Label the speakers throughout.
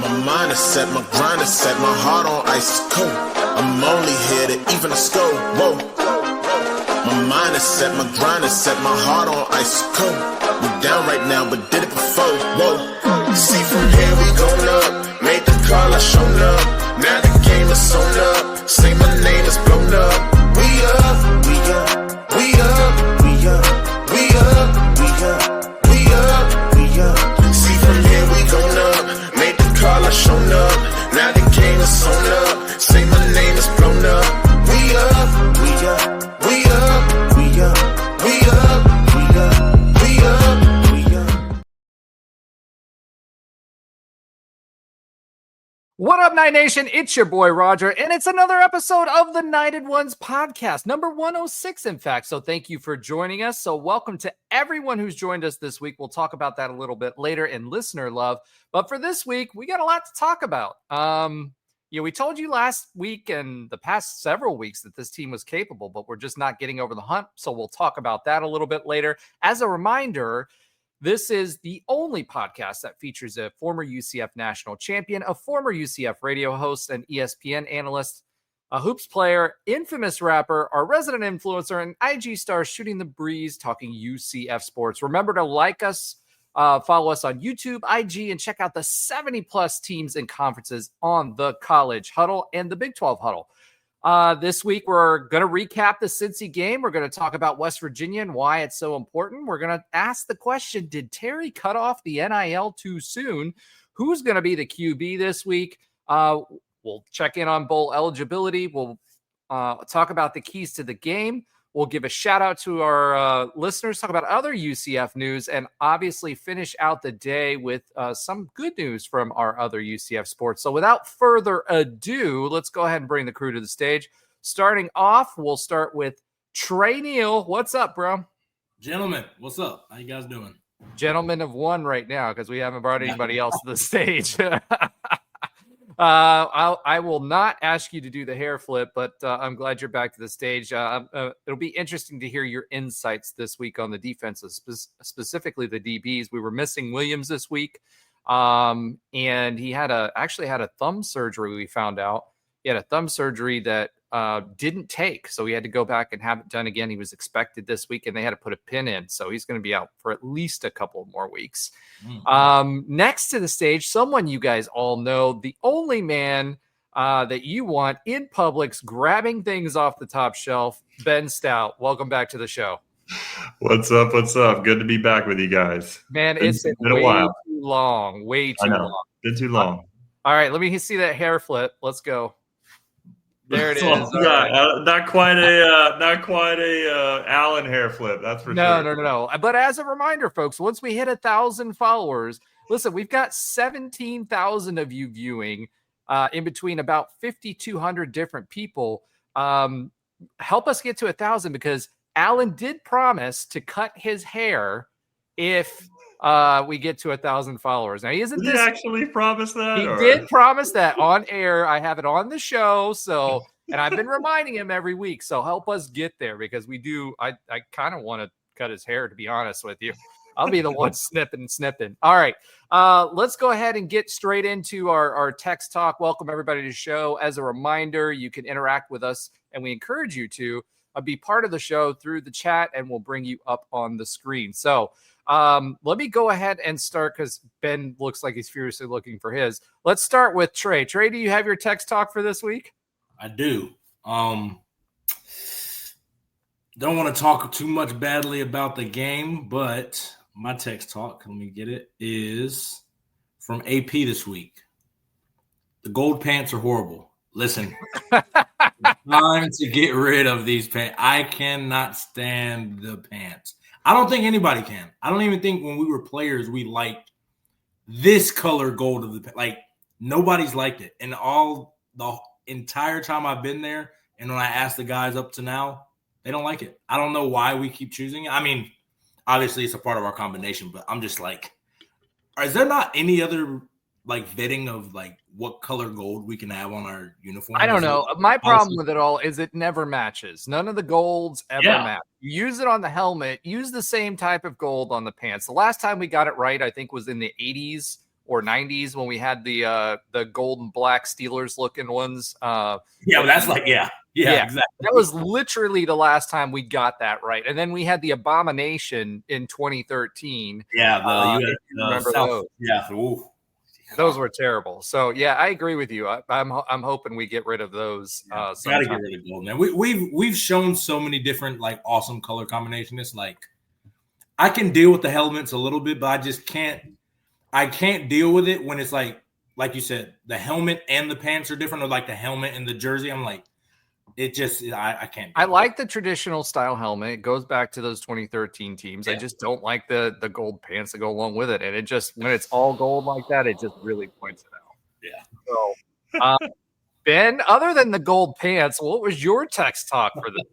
Speaker 1: My mind is set, my grind is set, my heart on ice is cold. I'm only here to even a score, whoa. My mind is set, my grind is set, my heart on ice is cold. We down right now, but did it before, whoa. See from here we going up, made the call, I shown up. Now the game is on up, say my name is blown up. We up, we up, we up, we up, we up, we up, we up, we up. See from here we going up, made the call, I shown up. Now the game is on up, say my name is blown up. We up, we up, we up, we up, we up, we up, we up, we up.
Speaker 2: What up, Night Nation? It's your boy Roger, and it's another episode of the Knighted Ones podcast, number 106, in fact. So thank you for joining us. So welcome to everyone who's joined us this week. We'll talk about that a little bit later in listener love. But for this week, we got a lot to talk about. We told you last week and the past several weeks that this team was capable, but we're just not getting over the hump. So we'll talk about that a little bit later. As a reminder, this is the only podcast that features a former UCF national champion, a former UCF radio host, an ESPN analyst, a hoops player, infamous rapper, our resident influencer, and IG star shooting the breeze, talking UCF sports. Remember to like us, follow us on YouTube, IG, and check out the 70-plus teams and conferences on the College Huddle and the Big 12 Huddle. This week, we're going to recap the Cincy game. We're going to talk about West Virginia and why it's so important. We're going to ask the question, did Terry cut off the NIL too soon? Who's going to be the QB this week? We'll check in on bowl eligibility. We'll talk about the keys to the game. We'll give a shout out to our listeners, talk about other UCF news, and obviously finish out the day with some good news from our other UCF sports. So without further ado, let's go ahead and bring the crew to the stage. Starting off, we'll start with Trey Neal. What's up, bro?
Speaker 3: Gentlemen, what's up? How you guys doing?
Speaker 2: Gentlemen of one right now because we haven't brought anybody else to the stage. I will not ask you to do the hair flip, but I'm glad you're back to the stage. It'll be interesting to hear your insights this week on the defenses, specifically the DBs. We were missing Williams this week, and he actually had a thumb surgery. We found out he had a thumb surgery that didn't take, so he had to go back and have it done again. He was expected this week, and they had to put a pin in, so he's going to be out for at least a couple more weeks. Next to the stage, someone you guys all know, the only man that you want in Publix grabbing things off the top shelf, Ben Stout. Welcome back to the show.
Speaker 4: What's up? What's up? Good to be back with you guys.
Speaker 2: Man, it's been
Speaker 4: a while.
Speaker 2: Too long. Way too long.
Speaker 4: Been too long.
Speaker 2: All right, let me see that hair flip. Let's go. There it is.
Speaker 4: Not quite a Allen hair flip. That's for sure.
Speaker 2: No. But as a reminder, folks, once we hit 1,000 followers, listen, we've got 17,000 of you viewing in between about 5,200 different people. Help us get to 1,000 because Allen did promise to cut his hair if we get to 1,000 followers. Now, he
Speaker 4: actually promised that?
Speaker 2: He did promise that on air. I have it on the show. So, and I've been reminding him every week. So help us get there because we do. I kind of want to cut his hair, to be honest with you. I'll be the one snipping. All right. Let's go ahead and get straight into our text talk. Welcome everybody to the show. As a reminder, you can interact with us and we encourage you to be part of the show through the chat and we'll bring you up on the screen. So, let me go ahead and start because Ben looks like he's furiously looking for his. Let's start with Trey. Trey, do you have your text talk for this week?
Speaker 3: I do. Don't want to talk too much badly about the game, but my text talk, let me get it, is from AP this week. The gold pants are horrible. Listen, time to get rid of these pants. I cannot stand the pants. I don't think anybody can. I don't even think when we were players, we liked this color gold of the like. Nobody's liked it. And all the entire time I've been there, and when I ask the guys up to now, they don't like it. I don't know why we keep choosing it. I mean, obviously it's a part of our combination, but I'm just like, is there not any other like vetting of like what color gold we can have on our uniform?
Speaker 2: I don't know. My problem with it all is it never matches. None of the golds ever match. You use it on the helmet, use the same type of gold on the pants. The last time we got it right, I think, was in the 80s or 90s when we had the gold and black Steelers looking ones.
Speaker 3: That's like, yeah, exactly.
Speaker 2: That was literally the last time we got that right. And then we had the abomination in 2013.
Speaker 3: Yeah,
Speaker 2: remember
Speaker 3: South,
Speaker 2: those?
Speaker 3: Yeah, ooh.
Speaker 2: Those were terrible. So yeah, I agree with you. I'm hoping we get rid of those.
Speaker 3: Gotta get rid of gold, man. We've shown so many different like awesome color combinations. It's like I can deal with the helmets a little bit, but I just can't. I can't deal with it when it's like you said, the helmet and the pants are different, or like the helmet and the jersey. I'm like, it just I can't.
Speaker 2: I like the traditional style helmet. It goes back to those 2013 teams. I just don't like the gold pants that go along with it. And it just, when it's all gold like that, it just really points it out.
Speaker 3: Yeah.
Speaker 2: So, Ben, other than the gold pants, what was your text talk for this?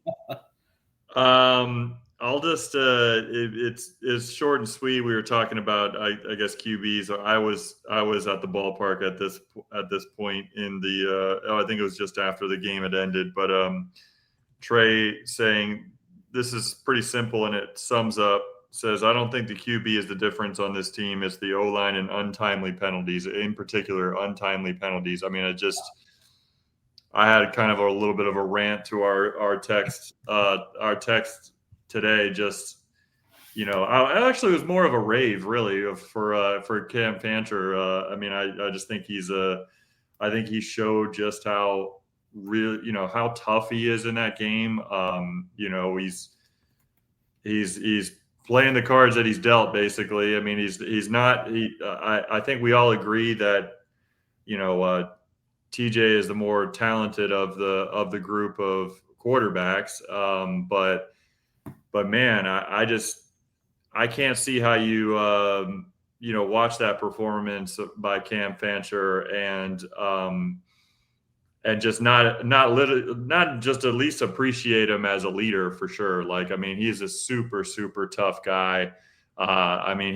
Speaker 4: I'll just it's short and sweet. We were talking about I guess QBs. I was at the ballpark at this point in the I think it was just after the game had ended. But Trey saying this is pretty simple and it sums up. Says I don't think the QB is the difference on this team. It's the O-line and untimely penalties, in particular untimely penalties. I mean, I had kind of a little bit of a rant to our text today. Just, I actually was more of a rave really for Cam Fancher. I mean, I just think I think he showed just how how tough he is in that game. He's playing the cards that he's dealt basically. I mean, I think we all agree that, TJ is the more talented of the group of quarterbacks. But man, I can't see how you watch that performance by Cam Fancher and just not just at least appreciate him as a leader for sure. Like, I mean, he's a super, super tough guy. I mean,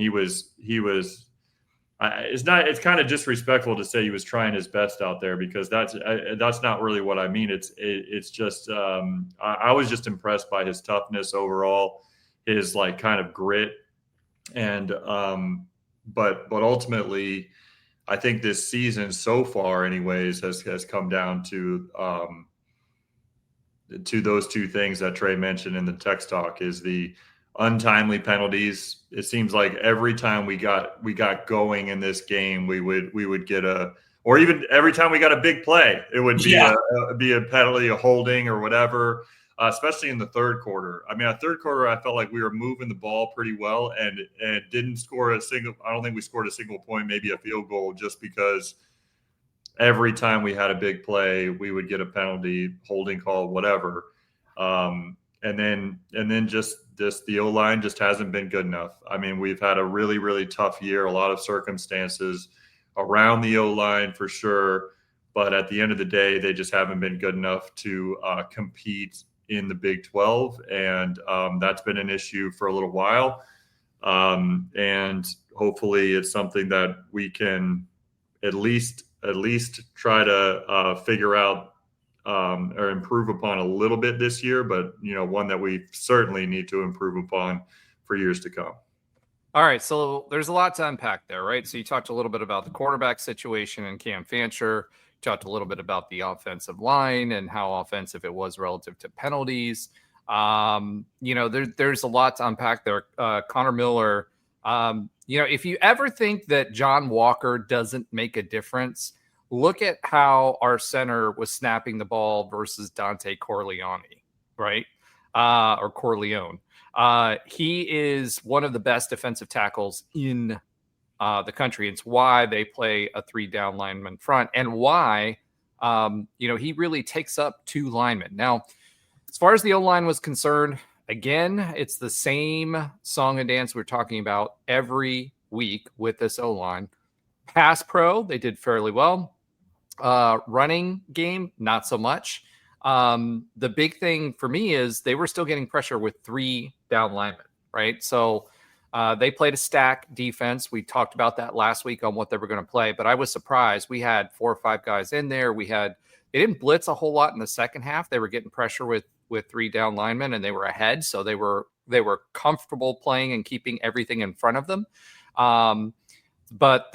Speaker 4: it's kind of disrespectful to say he was trying his best out there, because that's not really what I mean. It's just I was just impressed by his toughness overall, his like kind of grit, and but ultimately, I think this season so far, anyways, has come down to those two things that Trey mentioned in the text talk, is the untimely penalties. It seems like every time we got going in this game, we would get or even every time we got a big play, it would be a penalty, a holding, or whatever. Especially in the third quarter. I mean, third quarter, I felt like we were moving the ball pretty well and didn't score a single. I don't think we scored a single point, maybe a field goal, just because every time we had a big play, we would get a penalty, holding call, whatever. And then just the O-line just hasn't been good enough. I mean, we've had a really, really tough year, a lot of circumstances around the O-line for sure. But at the end of the day, they just haven't been good enough to compete in the Big 12. And that's been an issue for a little while. And hopefully it's something that we can at least try to figure out or improve upon a little bit this year, but one that we certainly need to improve upon for years to come.
Speaker 2: All right, so there's a lot to unpack there, right? So you talked a little bit about the quarterback situation and Cam Fancher. You talked a little bit about the offensive line and how offensive it was relative to penalties. There's a lot to unpack there. Connor Miller, if you ever think that John Walker doesn't make a difference, look at how our center was snapping the ball versus Dante Corleone, right? Or Corleone. He is one of the best defensive tackles in the country. It's why they play a 3-down lineman front, and why, he really takes up 2 linemen. Now, as far as the O-line was concerned, again, it's the same song and dance we're talking about every week with this O-line. Pass pro, they did fairly well. Running game, not so much. The big thing for me is they were still getting pressure with 3 down linemen, right? So they played a stack defense. We talked about that last week on what they were going to play, but I was surprised. We had 4 or 5 guys in there. They didn't blitz a whole lot in the second half. They were getting pressure with 3 down linemen, and they were ahead. So they were comfortable playing and keeping everything in front of them. But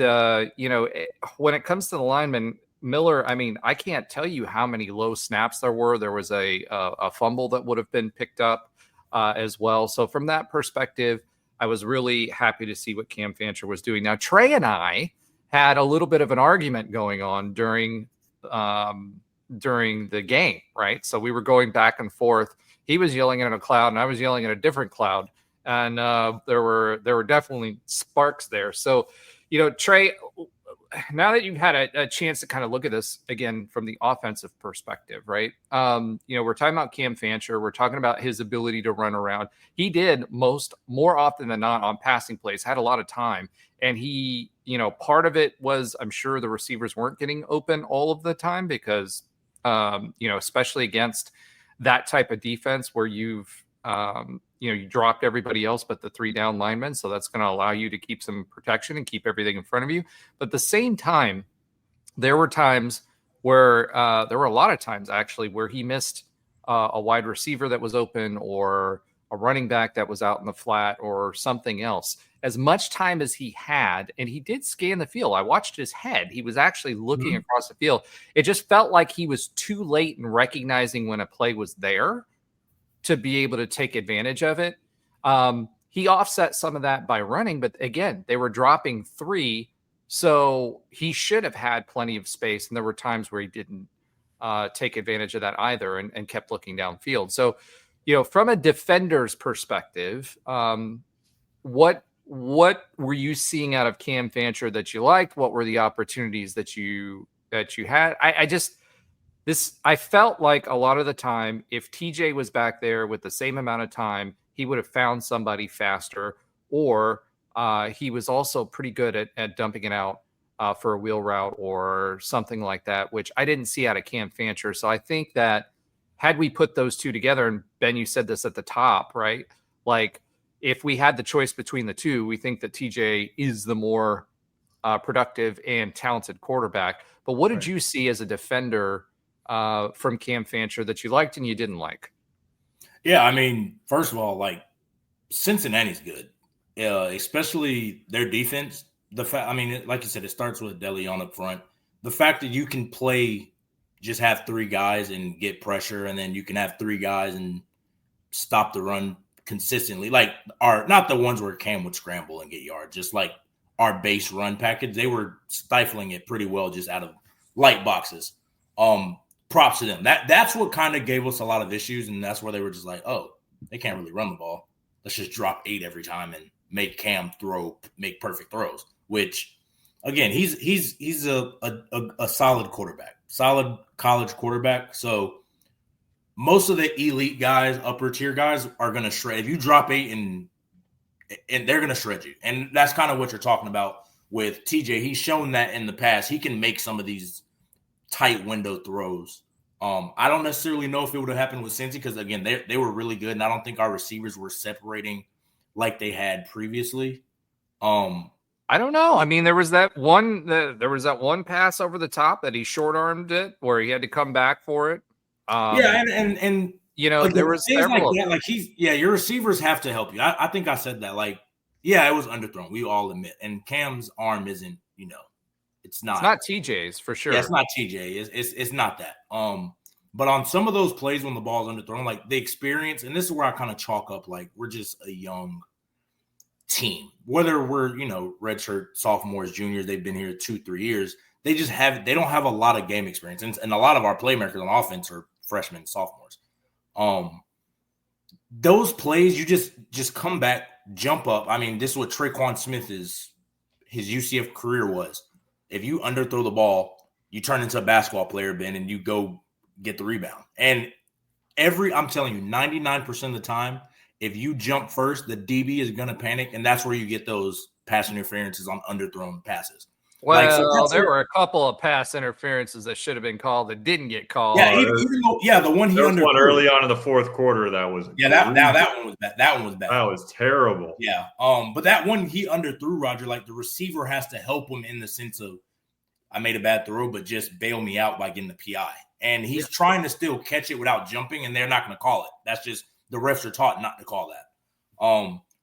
Speaker 2: when it comes to the linemen, Miller, I mean, I can't tell you how many low snaps there were. There was a fumble that would have been picked up as well. So from that perspective, I was really happy to see what Cam Fancher was doing. Now, Trey and I had a little bit of an argument going on during the game, right? So we were going back and forth. He was yelling at a cloud, and I was yelling at a different cloud, and there were definitely sparks there. So, Trey, now that you've had a chance to kind of look at this again from the offensive perspective, right? We're talking about Cam Fancher. We're talking about his ability to run around. He did more often than not on passing plays, had a lot of time. And he, part of it was, I'm sure the receivers weren't getting open all of the time because, especially against that type of defense where you dropped everybody else but the 3 down linemen. So that's going to allow you to keep some protection and keep everything in front of you. But at the same time, there were times where there were a lot of times actually where he missed a wide receiver that was open or a running back that was out in the flat or something else. As much time as he had, and he did scan the field. I watched his head. He was actually looking across the field. It just felt like he was too late in recognizing when a play was there to be able to take advantage of it. He offset some of that by running, but again, they were dropping 3. So he should have had plenty of space. And there were times where he didn't take advantage of that either and kept looking downfield. So, from a defender's perspective, what were you seeing out of Cam Fancher that you liked? What were the opportunities that you had? I felt like a lot of the time, if TJ was back there with the same amount of time, he would have found somebody faster, or he was also pretty good at dumping it out for a wheel route or something like that, which I didn't see out of Cam Fancher. So I think that had we put those two together, and Ben, you said this at the top, right? Like if we had the choice between the two, we think that TJ is the more productive and talented quarterback. But what did you see as a defender from Cam Fancher that you liked and you didn't like?
Speaker 3: Yeah, I mean, first of all, like Cincinnati's good, especially their defense. Like you said, it starts with DeLeon up front. The fact that you can just have 3 guys and get pressure, and then you can have 3 guys and stop the run consistently. Like not the ones where Cam would scramble and get yards, just like our base run package. They were stifling it pretty well just out of light boxes. Props to them. That's what kind of gave us a lot of issues, and that's where they were just like, oh, they can't really run the ball. Let's just drop 8 every time and make Cam make perfect throws. Which, again, he's a solid quarterback, solid college quarterback. So most of the elite guys, upper tier guys, are going to shred. If you drop 8 and they're going to shred you, and that's kind of what you're talking about with TJ. He's shown that in the past he can make some of these tight window throws. I don't necessarily know if it would have happened with Cincy because, again, they were really good, and I don't think our receivers were separating like they had previously.
Speaker 2: I don't know. I mean, there was that one pass over the top that he short-armed it where he had to come back for it.
Speaker 3: And like,
Speaker 2: there was several
Speaker 3: like that. Your receivers have to help you. I think I said that. Like, it was underthrown. We all admit. And Cam's arm isn't, it's not
Speaker 2: TJ's for sure.
Speaker 3: Yeah, it's not TJ. It's not that. But on some of those plays when the ball's underthrown, like the experience, and this is where I kind of chalk up, like we're just a young team. Whether we're, redshirt sophomores, juniors, they've been here 2-3 years. They don't have a lot of game experience. And a lot of our playmakers on offense are freshmen, sophomores. Those plays, you just come back, jump up. I mean, this is what Traquan Smith his UCF career was. If you underthrow the ball, you turn into a basketball player, Ben, and you go get the rebound. And I'm telling you, 99% of the time, if you jump first, the DB is going to panic, and that's where you get those pass interferences on underthrown passes.
Speaker 2: Well, there were a couple of pass interferences that should have been called that didn't get called.
Speaker 3: Yeah, the one he
Speaker 4: there was
Speaker 3: underthrew.
Speaker 4: One early on in the fourth quarter that was.
Speaker 3: Yeah, that one was bad. That one was bad.
Speaker 4: That was terrible.
Speaker 3: Yeah. But that one he underthrew, Roger. Like the receiver has to help him in the sense of, I made a bad throw, but just bail me out by getting the PI. And he's trying to still catch it without jumping, and they're not going to call it. That's just the refs are taught not to call that.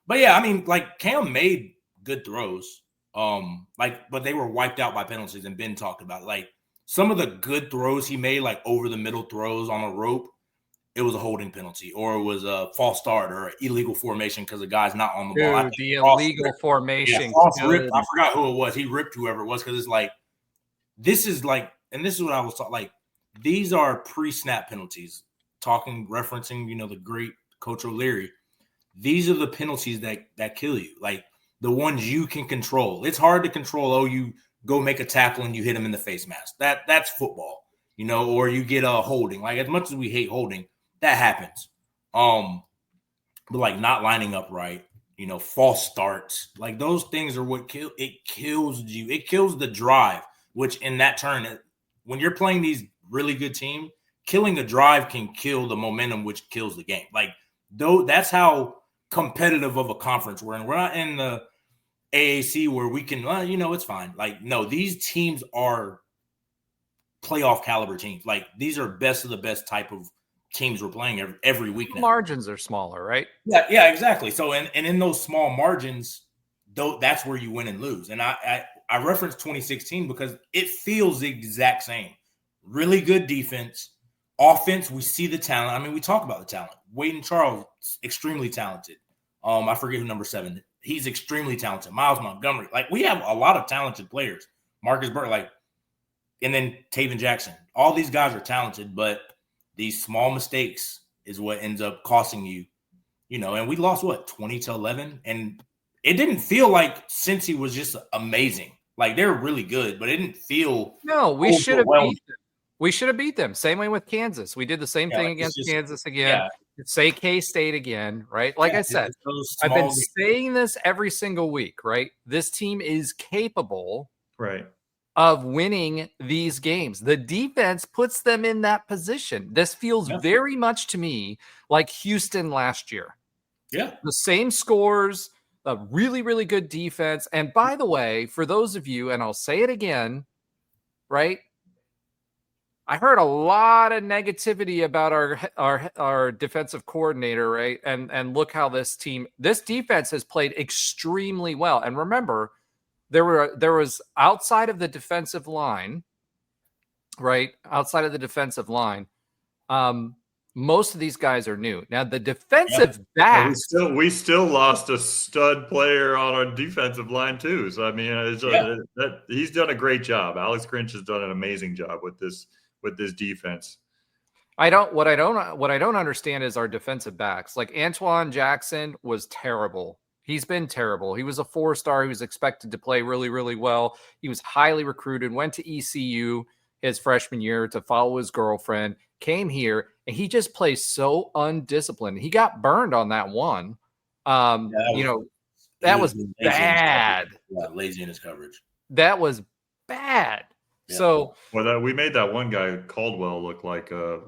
Speaker 3: But yeah, I mean, like Cam made good throws.
Speaker 5: But they were wiped out by penalties, and Ben talked about it. Like some of the good throws he made, like over the middle throws on a rope, it was a holding penalty, or it was a false start or illegal formation because the guy's not on the ball.
Speaker 2: Dude, the illegal formation.
Speaker 5: Ripped. I forgot who it was. He ripped whoever it was because it's like this is what I was talking. Like these are pre-snap penalties. Referencing, the great Coach O'Leary. These are the penalties that kill you. Like the ones you can control. It's hard to control. Oh, you go make a tackle and you hit him in the face mask. That's football, or you get a holding. Like as much as we hate holding, that happens. But like not lining up right, false starts, like those things are what kills you. It kills the drive, which in that turn, when you're playing these really good teams, killing a drive can kill the momentum, which kills the game. Like that's how competitive of a conference we're in. We're not in the AAC where we can, it's fine. Like, no, these teams are playoff caliber teams. Like these are best of the best type of teams we're playing every week now.
Speaker 2: Margins are smaller, right?
Speaker 5: Yeah, exactly. So, and in those small margins, that's where you win and lose. And I referenced 2016 because it feels the exact same. Really good defense. Offense, we see the talent. I mean, we talk about the talent. Wade Charles, extremely talented. I forget who number 7. He's extremely talented. Miles Montgomery. Like, we have a lot of talented players. Marcus Burke, and then Taven Jackson. All these guys are talented, but these small mistakes is what ends up costing you, and we lost 20-11. And it didn't feel like Cincy was just amazing. Like they're really good, but it didn't feel.
Speaker 2: No, we should have beat them. We should have beat them. Same way with Kansas. We did the same thing against Kansas again. Yeah. Say K-State again, right? Like I said, I've been saying this every single week, right? This team is capable of winning these games. The defense puts them in that position. This feels very much to me like Houston last year.
Speaker 5: Yeah.
Speaker 2: The same scores, a really, really good defense. And by the way, for those of you, and I'll say it again, right? I heard a lot of negativity about our defensive coordinator, right? And look how this defense has played extremely well. And remember, there was outside of the defensive line, right? Outside of the defensive line, most of these guys are new. Now the defensive back,
Speaker 4: we still lost a stud player on our defensive line too. So I mean, he's done a great job. Alex Grinch has done an amazing job with this defense.
Speaker 2: What I don't understand is our defensive backs. Like Antoine Jackson was terrible. He's been terrible. He was a 4-star. He was expected to play really, really well. He was highly recruited, went to ECU his freshman year to follow his girlfriend, came here, and he just plays so undisciplined. He got burned on that one. That was bad.
Speaker 5: Lazy in his coverage.
Speaker 2: That was bad. Yeah. So
Speaker 4: we made that one guy Caldwell look like a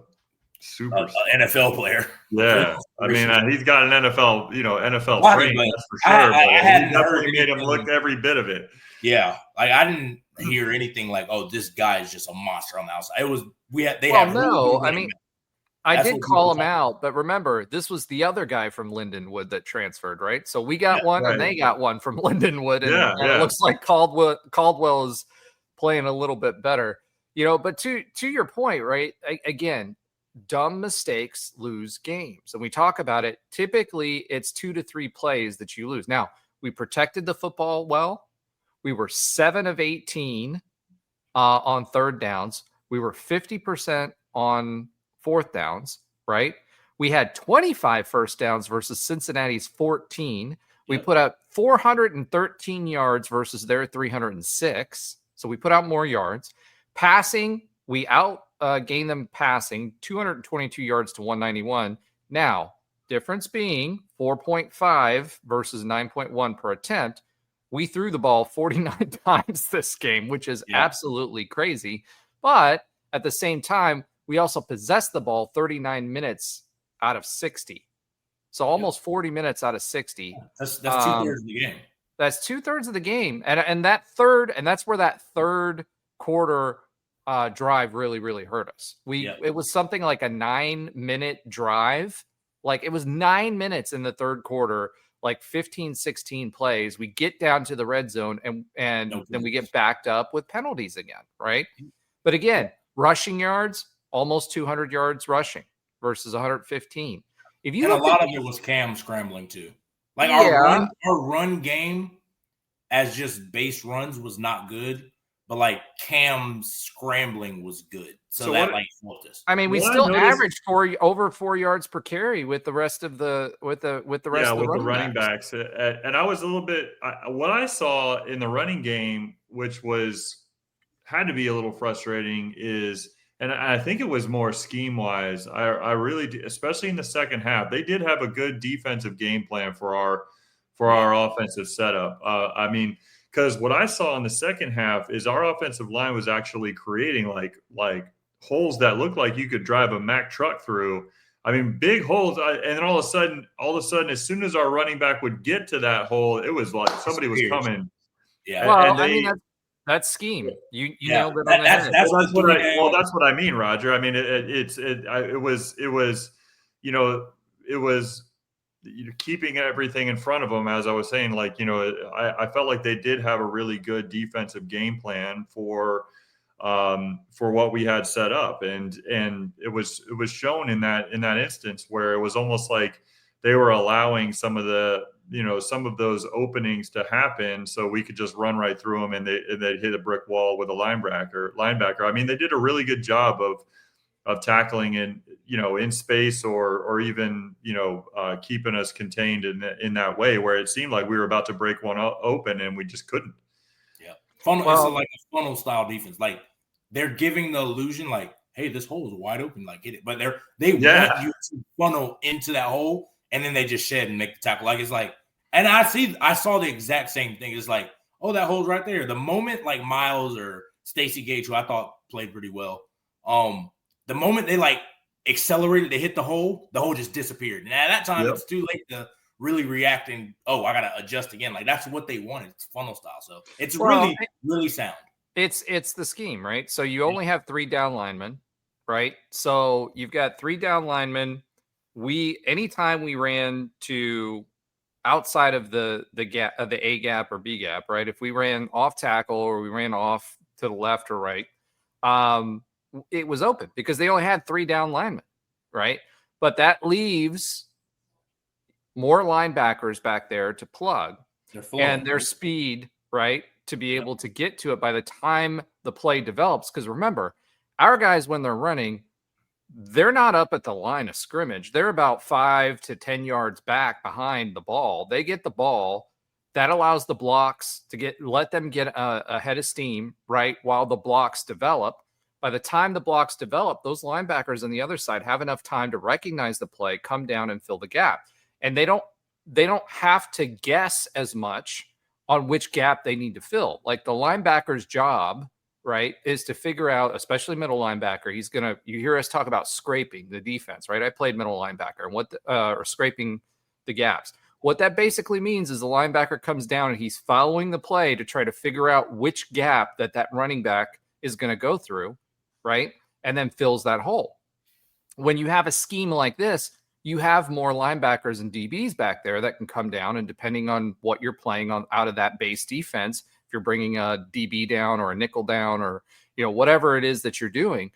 Speaker 4: super
Speaker 5: NFL player.
Speaker 4: Yeah, I mean he's got an NFL frame, that's for sure. He definitely made him look every bit of it.
Speaker 5: Yeah, like I didn't hear anything like, "Oh, this guy is just a monster on the outside." It was
Speaker 2: I did call him out, but remember, this was the other guy from Lindenwood that transferred, right? So we got one, and they got one from Lindenwood, and it looks like Caldwell is playing a little bit better, but to your point, right? Again, dumb mistakes lose games. And we talk about it. Typically it's 2 to 3 plays that you lose. Now we protected the football well. We were 7 of 18 on third downs. We were 50% on fourth downs, right? We had 25 first downs versus Cincinnati's 14. We put up 413 yards versus their 306. So we put out more yards. Passing, we outgained them passing 222 yards to 191. Now, difference being 4.5 versus 9.1 per attempt. We threw the ball 49 times this game, which is absolutely crazy. But at the same time, we also possessed the ball 39 minutes out of 60. So almost 40 minutes out of 60.
Speaker 5: That's 2/3 of the game.
Speaker 2: That's 2/3 of the game. And that's where that third quarter drive really, really hurt us. It was something like a 9-minute drive. Like it was 9 minutes in the third quarter like 15, 16 plays. We get down to the red zone and then we get backed up with penalties again, right? But again, rushing yards, almost 200 yards rushing versus 115. If you
Speaker 5: and a lot of it was Cam scrambling too. Like our run game as just base runs was not good, but like Cam's scrambling was good. So that like helped us.
Speaker 2: I mean, we still averaged over 4 yards per carry with the rest of the running
Speaker 4: backs. And I was a little bit what I saw in the running game, which had to be a little frustrating, is, and I think it was more scheme wise. I really, especially in the second half, they did have a good defensive game plan for our offensive setup. I mean, because what I saw in the second half is our offensive line was actually creating like holes that looked like you could drive a Mack truck through. I mean, big holes. And then all of a sudden, as soon as our running back would get to that hole, it was like somebody was coming.
Speaker 2: Yeah. Well, I mean, that's scheme. You nailed it on the head.
Speaker 4: That's what I mean, Roger. I mean, it was keeping everything in front of them, as I was saying. Like, I felt like they did have a really good defensive game plan for what we had set up, and it was shown in that instance where it was almost like they were allowing some of those openings to happen so we could just run right through them, and they'd hit a brick wall with a linebacker. I mean, they did a really good job of tackling in space or even keeping us contained in that way, where it seemed like we were about to break one open and we just couldn't.
Speaker 5: Yeah, it's like a funnel style defense. Like, they're giving the illusion like, hey, this hole is wide open, like, get it. But they want you to funnel into that hole, and then they just shed and make the tackle. Like, it's like, and I saw the exact same thing. It's like, oh, that hole's right there. The moment like Miles or Stacey Gage, who I thought played pretty well, the moment they like accelerated, they hit the hole just disappeared. And at that time, It's too late to really react and, I got to adjust again. Like, that's what they wanted. It's funnel style. So it's really sound.
Speaker 2: It's the scheme, right? So you only have 3 down linemen, right? So you've got 3 down linemen. Anytime we ran to outside of the gap, the A gap or B gap, right? If we ran off tackle or we ran off to the left or right, it was open because they only had 3 down linemen, right? But that leaves more linebackers back there to plug and their speed, right, to be able to get to it by the time the play develops. Because remember, our guys, when they're running, they're not up at the line of scrimmage. They're about 5 to 10 yards back behind the ball. They get the ball. That allows the blocks to let them get ahead of steam, right, while the blocks develop. By the time the blocks develop, those linebackers on the other side have enough time to recognize the play, come down and fill the gap. And they don't have to guess as much on which gap they need to fill. Like, the linebacker's job, right, is to figure out, especially middle linebacker. You hear us talk about scraping the defense, right? I played middle linebacker and or scraping the gaps. What that basically means is the linebacker comes down and he's following the play to try to figure out which gap that running back is going to go through, right? And then fills that hole. When you have a scheme like this, you have more linebackers and DBs back there that can come down, and depending on what you're playing on out of that base defense, if you're bringing a DB down or a nickel down or whatever it is that you're doing,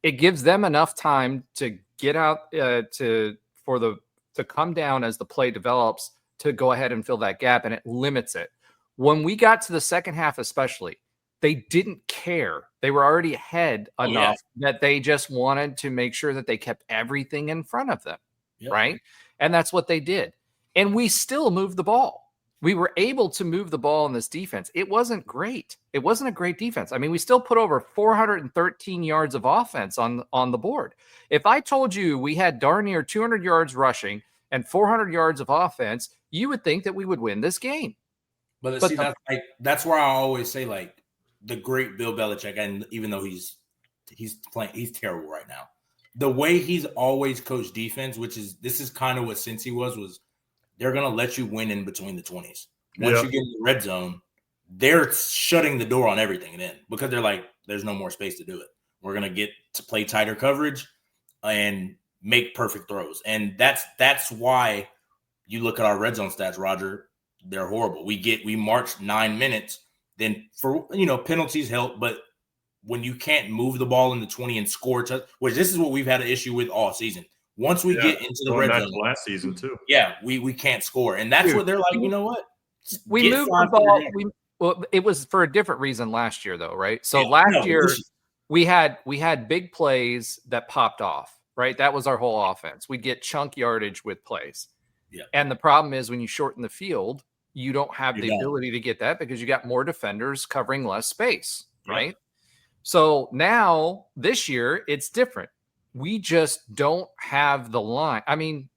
Speaker 2: it gives them enough time to get out to come down as the play develops to go ahead and fill that gap, and it limits it. When we got to the second half, especially, they didn't care. They were already ahead enough that they just wanted to make sure that they kept everything in front of them. Right. And that's what they did. And we still moved the ball. We were able to move the ball in this defense. It wasn't great. It wasn't a great defense. I mean, we still put over 413 yards of offense on the board. If I told you we had darn near 200 yards rushing and 400 yards of offense, you would think that we would win this game.
Speaker 5: But see, that's where I always say, like, the great Bill Belichick, and even though he's terrible right now, the way he's always coached defense, this is kind of what Cincy was they're going to let you win in between the 20s. Once you get in the red zone, they're shutting the door on everything then, because they're like, there's no more space to do it. We're going to get to play tighter coverage and make perfect throws. And that's why you look at our red zone stats, Roger, they're horrible. We marched 9 minutes. Then for penalties help, but when you can't move the ball in the 20 and score, which this is what we've had an issue with all season. Once we get into the red zone,
Speaker 4: last season too.
Speaker 5: Yeah, we can't score, and that's what they're like. You know what?
Speaker 2: We moved the ball. Well, it was for a different reason last year, though, right? So last year we had big plays that popped off, right? That was our whole offense. We'd get chunk yardage with plays.
Speaker 5: Yeah.
Speaker 2: And the problem is when you shorten the field, you don't have the ability to get that because you got more defenders covering less space, right? So now this year it's different. We just don't have the line. I mean,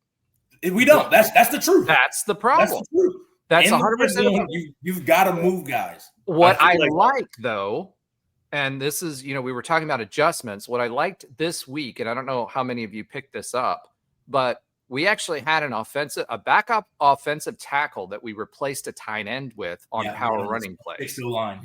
Speaker 5: we don't. That's the truth.
Speaker 2: That's the problem.
Speaker 5: That's the truth.
Speaker 2: That's 100%.
Speaker 5: You've got to move guys.
Speaker 2: What I like though, and this is, we were talking about adjustments. What I liked this week, and I don't know how many of you picked this up, but we actually had a backup offensive tackle that we replaced a tight end with on power running plays.
Speaker 5: Fix the line,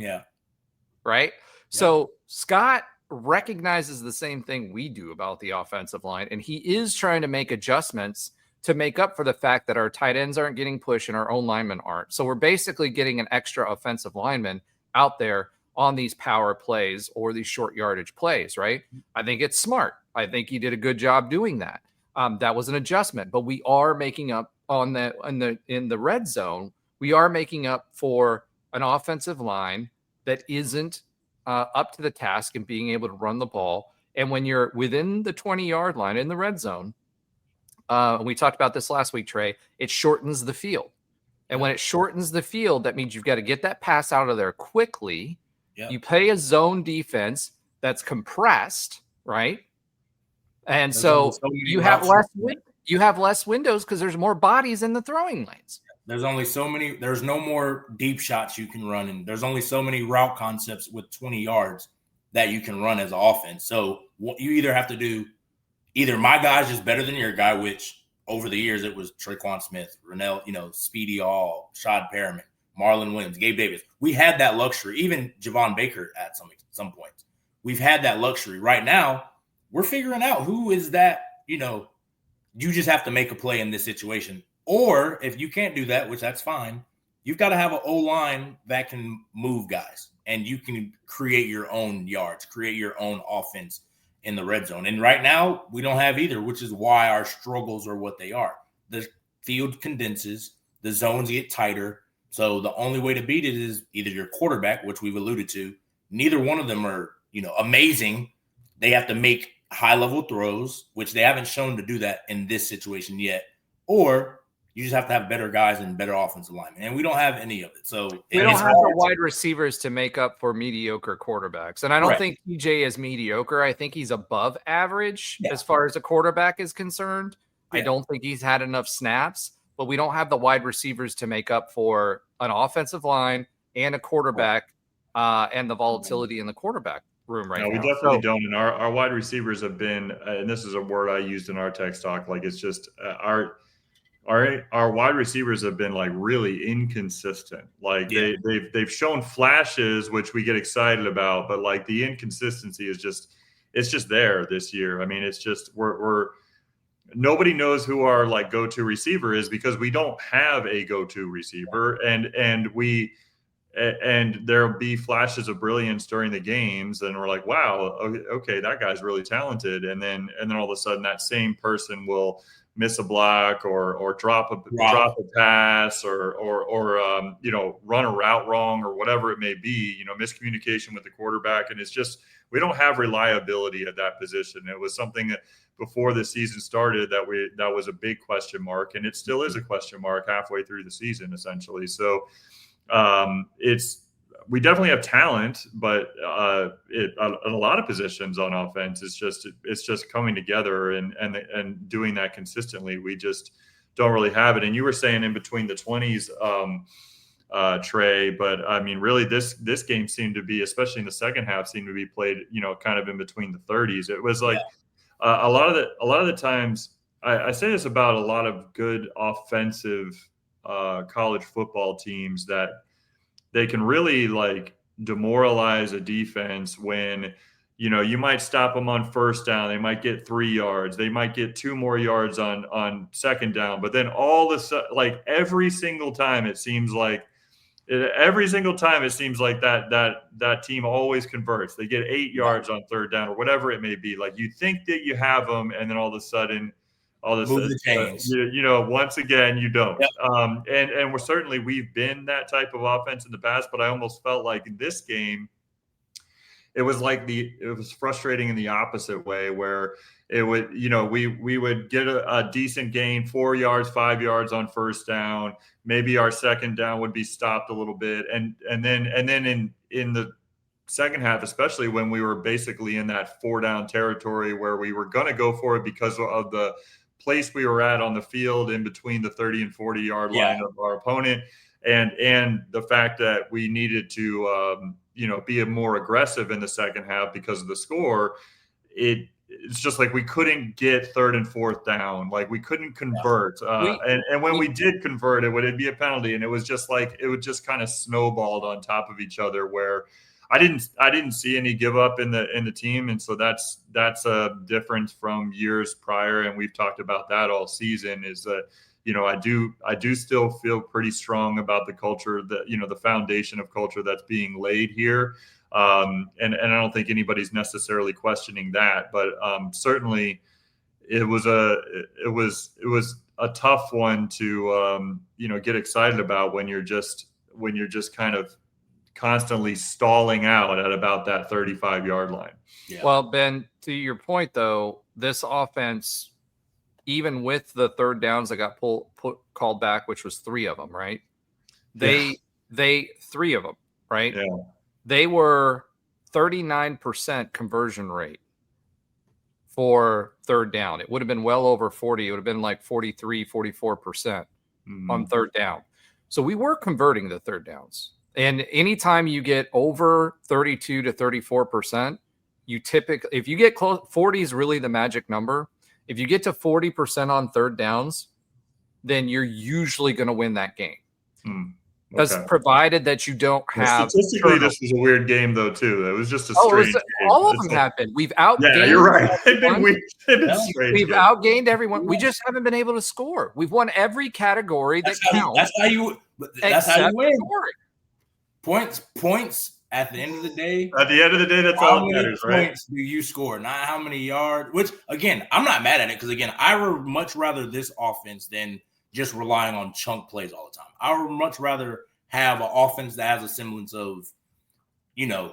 Speaker 2: right. Yeah. So Scott recognizes the same thing we do about the offensive line, and he is trying to make adjustments to make up for the fact that our tight ends aren't getting pushed and our own linemen aren't. So we're basically getting an extra offensive lineman out there on these power plays or these short yardage plays, right? I think it's smart. I think he did a good job doing that. That was an adjustment, but we are making up in the red zone. We are making up for an offensive line that isn't up to the task and being able to run the ball. And when you're within the 20-yard line in the red zone, we talked about this last week, Trey, it shortens the field. And when it shortens the field, that means you've got to get that pass out of there quickly. You play a zone defense that's compressed, right? And so you have less windows because there's more bodies in the throwing lanes.
Speaker 5: There's only so many. There's no more deep shots you can run, and there's only so many route concepts with 20 yards that you can run as an offense. So you either have to do my guy's just better than your guy, which over the years it was Traquan Smith, Rennell, Speedy Hall, Shad Perriman, Marlon Williams, Gabe Davis. We had that luxury, even Javon Baker at some points. We've had that luxury. Right now, we're figuring out who is that, you just have to make a play in this situation. Or if you can't do that, which that's fine, you've got to have an O-line that can move guys and you can create your own yards, create your own offense in the red zone. And right now we don't have either, which is why our struggles are what they are. The field condenses, the zones get tighter. So the only way to beat it is either your quarterback, which we've alluded to. Neither one of them are, amazing. They have to make high-level throws, which they haven't shown to do that in this situation yet. Or you just have to have better guys and better offensive linemen. And we don't have any of it. So
Speaker 2: we don't have the wide receivers to make up for mediocre quarterbacks. And I don't think TJ is mediocre. I think he's above average as far as a quarterback is concerned. I don't think he's had enough snaps, but we don't have the wide receivers to make up for an offensive line and a quarterback and the volatility in the quarterback room right now.
Speaker 4: We definitely don't. And our wide receivers have been, and this is a word I used in our text talk, like it's just our wide receivers have been like really inconsistent. Like they've shown flashes, which we get excited about, but like the inconsistency is just there this year. I mean, it's just we're nobody knows who our like go-to receiver is because we don't have a go-to receiver, and there'll be flashes of brilliance during the games, and we're like, wow, okay, that guy's really talented, and then all of a sudden that same person will miss a block or drop a pass or run a route wrong or whatever it may be, miscommunication with the quarterback. And it's just, we don't have reliability at that position. It was something that before the season started that was a big question mark, and it still is a question mark halfway through the season, essentially. So we definitely have talent, but in a lot of positions on offense, it's just coming together and doing that consistently. We just don't really have it. And you were saying in between the 20s, Trey, but I mean, really, this game seemed to be, especially in the second half, seemed to be played, kind of in between the 30s. It was like a lot of the times. I say this about a lot of good offensive college football teams that they can really like demoralize a defense when you might stop them on first down. They might get 3 yards. They might get 2 more yards on second down. But then like every single time it seems like that team always converts. They get 8 yards on third down or whatever it may be. Like you think that you have them, and then all of a sudden,
Speaker 5: move the chains.
Speaker 4: Once again, you don't.
Speaker 5: Yep.
Speaker 4: And we've been that type of offense in the past, but I almost felt like in this game, it was frustrating in the opposite way, where it would, we would get a decent gain, 4 yards, 5 yards on first down. Maybe our second down would be stopped a little bit. And then in the second half, especially when we were basically in that 4-down territory where we were going to go for it because of the place we were at on the field in between the 30 and 40 yard line of our opponent. And the fact that we needed to, be more aggressive in the second half because of the score, it's just like we couldn't get third and fourth down. Like we couldn't convert. And when we did convert, it'd be a penalty. And it was just like, it would just kind of snowballed on top of each other, where I didn't see any give up in the team. And so that's a difference from years prior. And we've talked about that all season, is that, I do still feel pretty strong about the culture that, the foundation of culture that's being laid here. And I don't think anybody's necessarily questioning that, but certainly it was a tough one to, get excited about when you're just kind of constantly stalling out at about that 35-yard line.
Speaker 2: Yeah. Well, Ben, to your point though, this offense, even with the third downs that got called back, which was 3 of them, right? They 3 of them, right?
Speaker 4: Yeah.
Speaker 2: They were 39% conversion rate for third down. It would have been well over 40. It would have been like 43, 44% on third down. So we were converting the third downs. And anytime you get over 32 to 34%, if you get close, 40 is really the magic number. If you get to 40% on third downs, then you're usually going to win that game. Because provided that you don't have
Speaker 4: statistically, this was a weird game though too. It was just a strange game.
Speaker 2: All of them have been. We've outgained.
Speaker 4: Yeah, you're right.
Speaker 2: We've outgained everyone. We just haven't been able to score. We've won every category that counts.
Speaker 5: That's how you win. Points. At the end of the day,
Speaker 4: that's all that matters, right?
Speaker 5: How many points do you score, not how many yards? Which, again, I'm not mad at it, because, again, I would much rather this offense than just relying on chunk plays all the time. I would much rather have an offense that has a semblance of,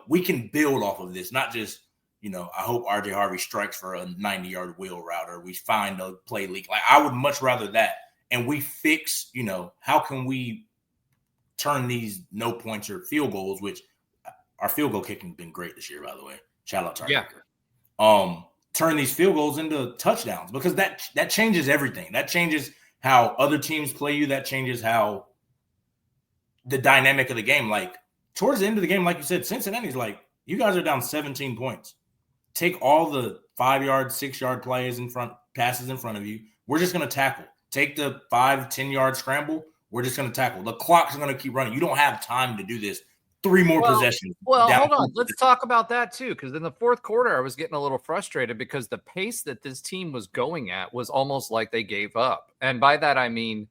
Speaker 5: we can build off of this, not just, I hope RJ Harvey strikes for a 90-yard wheel route or we find a play leak. Like, I would much rather that. And we fix, how can we turn these no points or field goals, which – our field goal kicking has been great this year, by the way. Shout out to our kicker. Turn these field goals into touchdowns, because that changes everything. That changes how other teams play you. That changes how the dynamic of the game. Like, towards the end of the game, like you said, Cincinnati's like, you guys are down 17 points. Take all the 5-yard, 6-yard passes in front of you. We're just going to tackle. Take the 5-10 yard scramble. We're just going to tackle. The clock's going to keep running. You don't have time to do this. 3 more possessions.
Speaker 2: Well, hold on. Let's talk about that too, because in the fourth quarter, I was getting a little frustrated because the pace that this team was going at was almost like they gave up. And by that, I mean,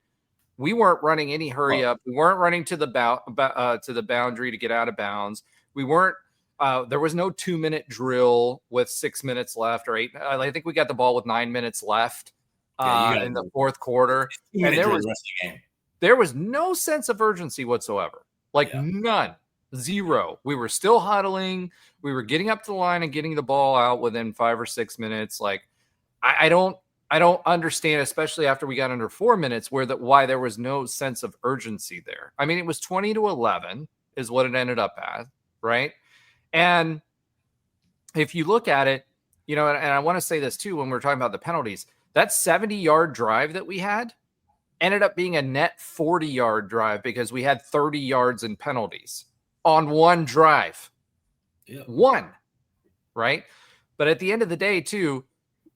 Speaker 2: we weren't running any hurry up. We weren't running to the boundary to get out of bounds. We weren't. There was no 2-minute drill with 6 minutes left or 8. I think we got the ball with 9 minutes left in the fourth quarter, and there was no sense of urgency whatsoever. None. Zero. We were still huddling. We were getting up to the line and getting the ball out within 5 or 6 minutes. I don't understand, especially after we got under 4 minutes, why there was no sense of urgency there. I mean, it was 20-11 is what it ended up at, right? And if you look at it, and I want to say this too, when we're talking about the penalties, that 70-yard drive that we had ended up being a net 40-yard drive because we had 30 yards in penalties on one drive. One, right? But at the end of the day, too,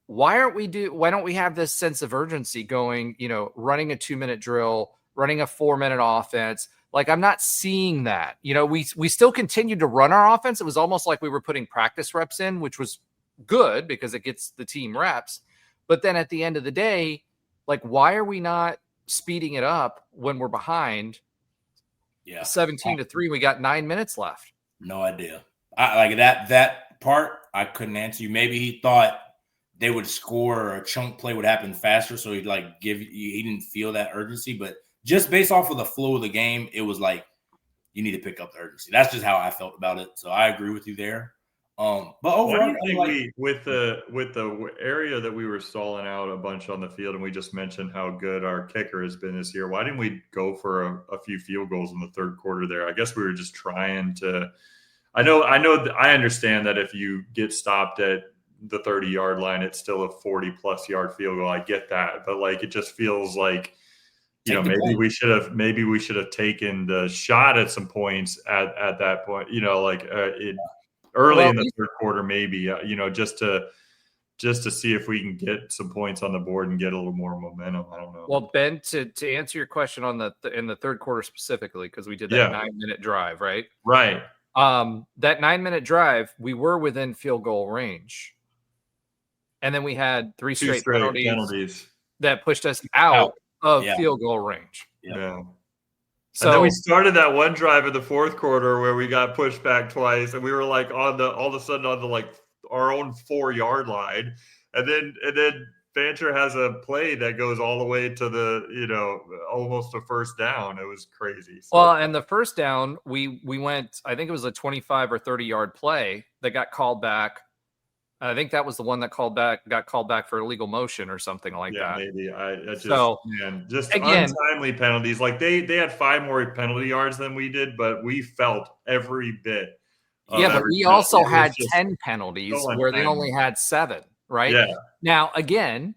Speaker 2: why don't we have this sense of urgency going, running a 2-minute drill, running a 4-minute offense, Like, I'm not seeing that. You know, we still continued to run our offense. It was almost like we were putting practice reps in, which was good because it gets the team reps. But then at the end of the day, like, why are we not speeding it up when we're behind 17-3? We got 9 minutes left.
Speaker 5: No idea. I like that part. I couldn't answer you. Maybe he thought they would score or a chunk play would happen faster, so he'd like he didn't feel that urgency. But just based off of the flow of the game, it was like you need to pick up the urgency. That's just how I felt about it. So I agree with you there. But overall,
Speaker 4: with the area that we were stalling out a bunch on the field, and we just mentioned how good our kicker has been this year. Why didn't we go for a few field goals in the third quarter there? I guess we were just trying to. I understand that if you get stopped at the 30-yard line, it's still a 40+ yard field goal. I get that, but like it just feels like maybe we should have taken the shot at some points at that point. Early in the third quarter, maybe just to see if we can get some points on the board and get a little more momentum. I don't know.
Speaker 2: Well, Ben, to answer your question on in the third quarter specifically, because we did that 9-minute drive, right?
Speaker 4: Right.
Speaker 2: That 9-minute drive, we were within field goal range. And then we had three straight penalties that pushed us out of field goal range.
Speaker 4: Yeah.
Speaker 2: So
Speaker 4: and then we started that one drive in the fourth quarter where we got pushed back twice, and we were like all of a sudden on the like our own 4-yard line, and then Fancher has a play that goes all the way to the almost a first down. It was crazy. So.
Speaker 2: Well, and the first down we went, I think it was a 25 or 30-yard play that got called back. I think that was the one that got called back for illegal motion or something like that.
Speaker 4: Yeah, maybe. Just
Speaker 2: again,
Speaker 4: untimely penalties. Like they had 5 more penalty yards than we did, but we felt every bit.
Speaker 2: Yeah, but we also had 10 penalties where they only had 7, right?
Speaker 4: Yeah.
Speaker 2: Now, again,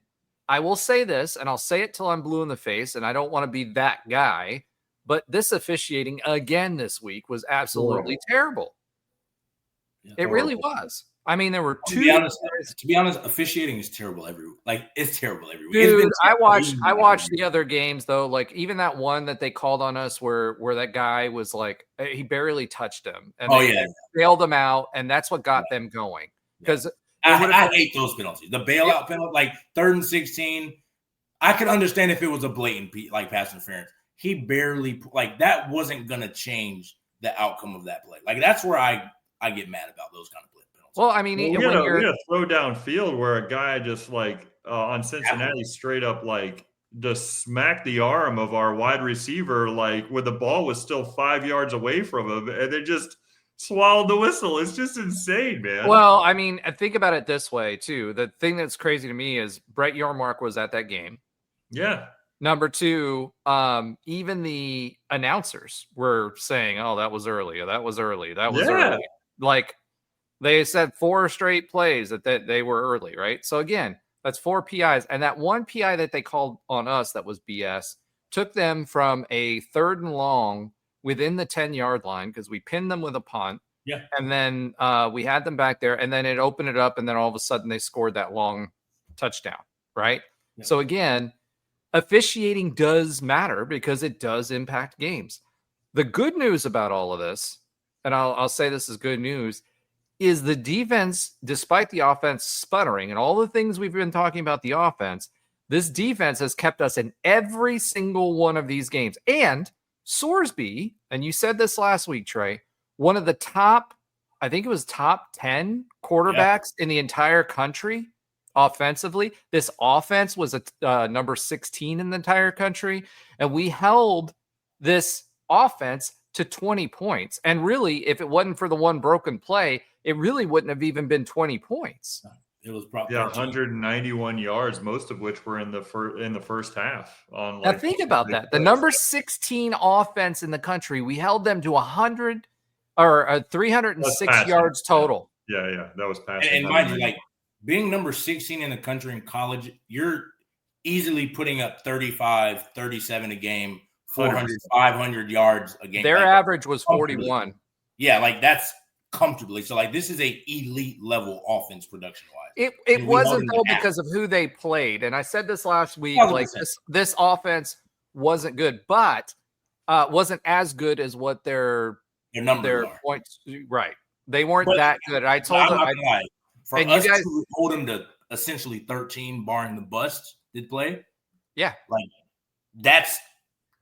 Speaker 2: I will say this, and I'll say it till I'm blue in the face, and I don't want to be that guy, but this officiating again this week was absolutely terrible. Yeah, it really was. I mean, there were two.
Speaker 5: To be honest, officiating is terrible it's terrible every week.
Speaker 2: Dude, I watched the other games though. Like even that one that they called on us, where that guy was like he barely touched him, and they bailed him out, and that's what got them going. Because
Speaker 5: I hate those penalties. The bailout penalty, like 3rd and 16. I could understand if it was a blatant pass interference. He barely that wasn't gonna change the outcome of that play. Like that's where I get mad about those kind of plays.
Speaker 2: Well, I mean,
Speaker 4: we had a throw down field where a guy just on Cincinnati straight up just smacked the arm of our wide receiver where the ball was still 5 yards away from him, and they just swallowed the whistle. It's just insane, man.
Speaker 2: Well, I mean, think about it this way too. The thing that's crazy to me is Brett Yormark was at that game.
Speaker 4: Yeah.
Speaker 2: Number 2, even the announcers were saying, "Oh, that was early. That was early. That was early." They said 4 straight plays that they were early, right? So again, that's 4 PIs. And that one PI that they called on us that was BS took them from a 3rd and long within the 10-yard line because we pinned them with a punt.
Speaker 5: Yeah.
Speaker 2: And then we had them back there, and then it opened it up, and then all of a sudden they scored that long touchdown, right? Yeah. So again, officiating does matter because it does impact games. The good news about all of this, and I'll say this is good news, is the defense, despite the offense sputtering and all the things we've been talking about the offense, this defense has kept us in every single one of these games. And Sorsby, and you said this last week, Trey, one of the top 10 quarterbacks in the entire country offensively. This offense was number 16 in the entire country, and we held this offense to 20 points. And really, if it wasn't for the one broken play, it really wouldn't have even been 20 points.
Speaker 5: It was probably
Speaker 4: 191 yards, most of which were in the first half.
Speaker 2: Now think about that. The number 16 offense in the country, we held them to 306 yards total.
Speaker 4: Yeah, that was passing.
Speaker 5: And mind you, being number 16 in the country in college, you're easily putting up 35, 37 a game, 400, 500 yards a game.
Speaker 2: Their average was 41.
Speaker 5: Yeah, that's comfortably. So this is a elite level offense production wise.
Speaker 2: It wasn't though because of who they played. And I said this last week, this offense wasn't good, but wasn't as good as what their
Speaker 5: numbers are.
Speaker 2: points. Right. They weren't
Speaker 5: But
Speaker 2: that good. I told
Speaker 5: I'm
Speaker 2: them.
Speaker 5: not gonna lie. For
Speaker 2: and
Speaker 5: us
Speaker 2: you guys,
Speaker 5: to hold them to essentially 13, barring the busts did play,
Speaker 2: yeah,
Speaker 5: like that's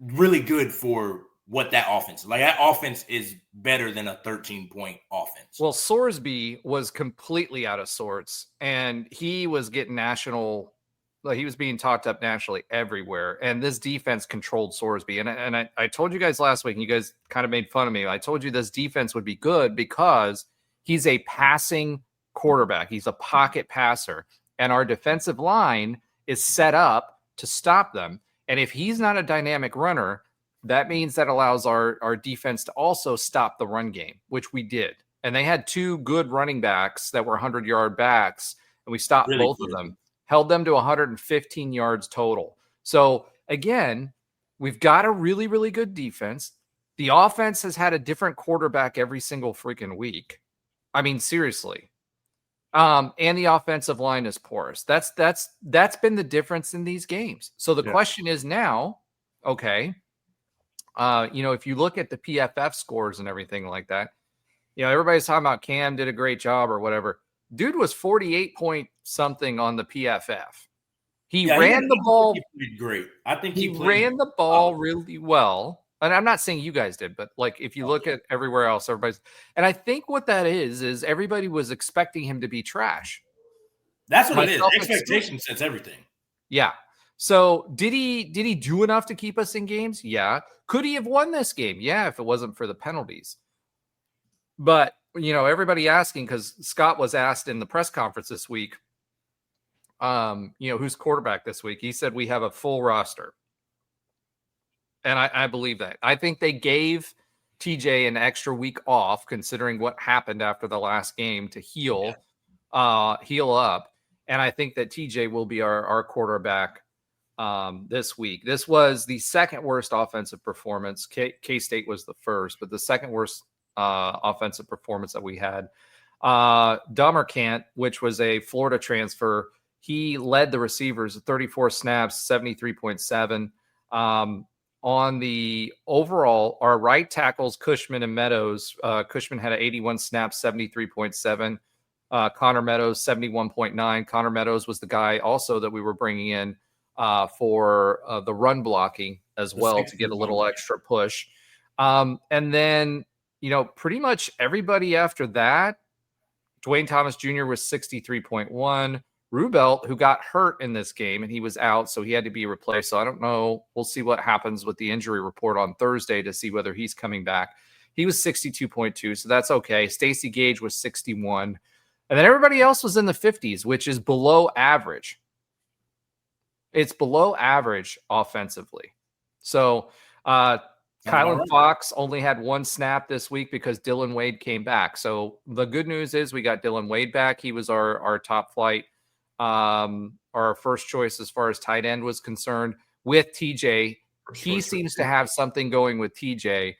Speaker 5: really good for what that offense is. Like that offense is better than a 13-point offense.
Speaker 2: Well, Sorsby was completely out of sorts, and he was getting national. Like he was being talked up nationally everywhere, and this defense controlled Sorsby. And I told you guys last week, and you guys kind of made fun of me. I told you this defense would be good because he's a passing quarterback. He's a pocket passer, and our defensive line is set up to stop them. And if he's not a dynamic runner, that means that allows our defense to also stop the run game, which we did. And they had two good running backs that were 100-yard backs, and we stopped
Speaker 5: Really
Speaker 2: both
Speaker 5: good.
Speaker 2: of them, held them to 115 yards total. So, again, we've got a really, really good defense. The offense has had a different quarterback every single freaking week. I mean, seriously. And the offensive line is porous. That's been the difference in these games. So the question is now, okay, if you look at the PFF scores and everything like that, everybody's talking about Cam did a great job or whatever. Dude was 48 point something on the PFF. He ran the ball.
Speaker 5: He played great. I think
Speaker 2: he ran the ball really well. And I'm not saying you guys did, but like if you look at everywhere else, everybody's. And I think what that is everybody was expecting him to be trash.
Speaker 5: That's what it is. Expectation sets everything.
Speaker 2: Yeah. So did he do enough to keep us in games? Yeah. Could he have won this game? Yeah, if it wasn't for the penalties. But, everybody asking, because Scott was asked in the press conference this week, who's quarterback this week? He said we have a full roster. And I believe that. I think they gave TJ an extra week off, considering what happened after the last game, to heal up. And I think that TJ will be our quarterback this week. This was the second worst offensive performance. K-State was the first, but the second worst offensive performance that we had. Dummercant, which was a Florida transfer, he led the receivers 34 snaps, 73.7. On the overall, our right tackles, Cushman and Meadows. Cushman had 81 snaps, 73.7. Connor Meadows, 71.9. Connor Meadows was the guy also that we were bringing in for the run blocking as well to get a little extra push. And then, pretty much everybody after that, Dwayne Thomas Jr. was 63.1. Rubelt, who got hurt in this game, and he was out, so he had to be replaced. So I don't know. We'll see what happens with the injury report on Thursday to see whether he's coming back. He was 62.2, so that's okay. Stacey Gage was 61. And then everybody else was in the 50s, which is below average. It's below average offensively. So Kylan Fox only had one snap this week because Dylan Wade came back. So the good news is we got Dylan Wade back. He was our top flight, our first choice as far as tight end was concerned. With TJ, he seems to have something going with TJ.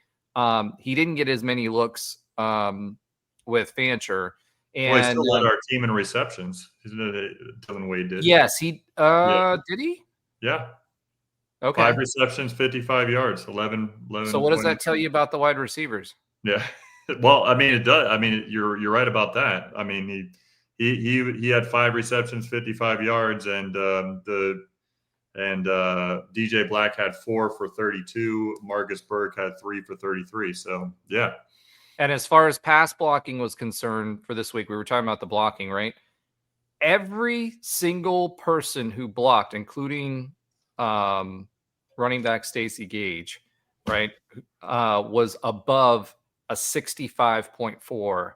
Speaker 2: He didn't get as many looks with Fancher. And
Speaker 4: he still led our team in receptions. Dylan Wade did.
Speaker 2: Yes, he did he?
Speaker 4: Yeah.
Speaker 2: Okay.
Speaker 4: 5 receptions, 55 yards, 11.
Speaker 2: So what does that tell you about the wide receivers?
Speaker 4: Yeah. Well, I mean, it does. I mean, you're right about that. I mean, he had 5 receptions, 55 yards, and DJ Black had 4 for 32. Marcus Burke had 3 for 33. So yeah.
Speaker 2: And as far as pass blocking was concerned for this week, we were talking about the blocking, right? Every single person who blocked, including running back Stacey Gage, right, was above a 65.4.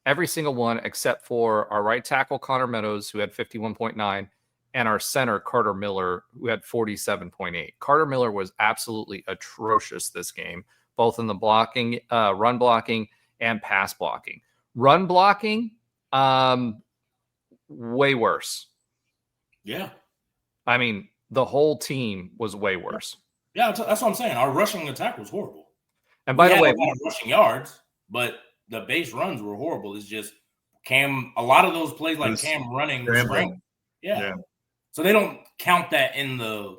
Speaker 2: Every single one except for our right tackle, Connor Meadows, who had 51.9, and our center, Carter Miller, who had 47.8. Carter Miller was absolutely atrocious this game, both in the blocking, run blocking, and pass blocking. Run blocking, way worse.
Speaker 5: Yeah.
Speaker 2: I mean, the whole team was way worse.
Speaker 5: Yeah, that's what I'm saying. Our rushing attack was horrible.
Speaker 2: And by the way,
Speaker 5: a lot of rushing yards, but the base runs were horrible. It's just Cam, a lot of those plays like Cam running the spring. Yeah. So they don't count that in the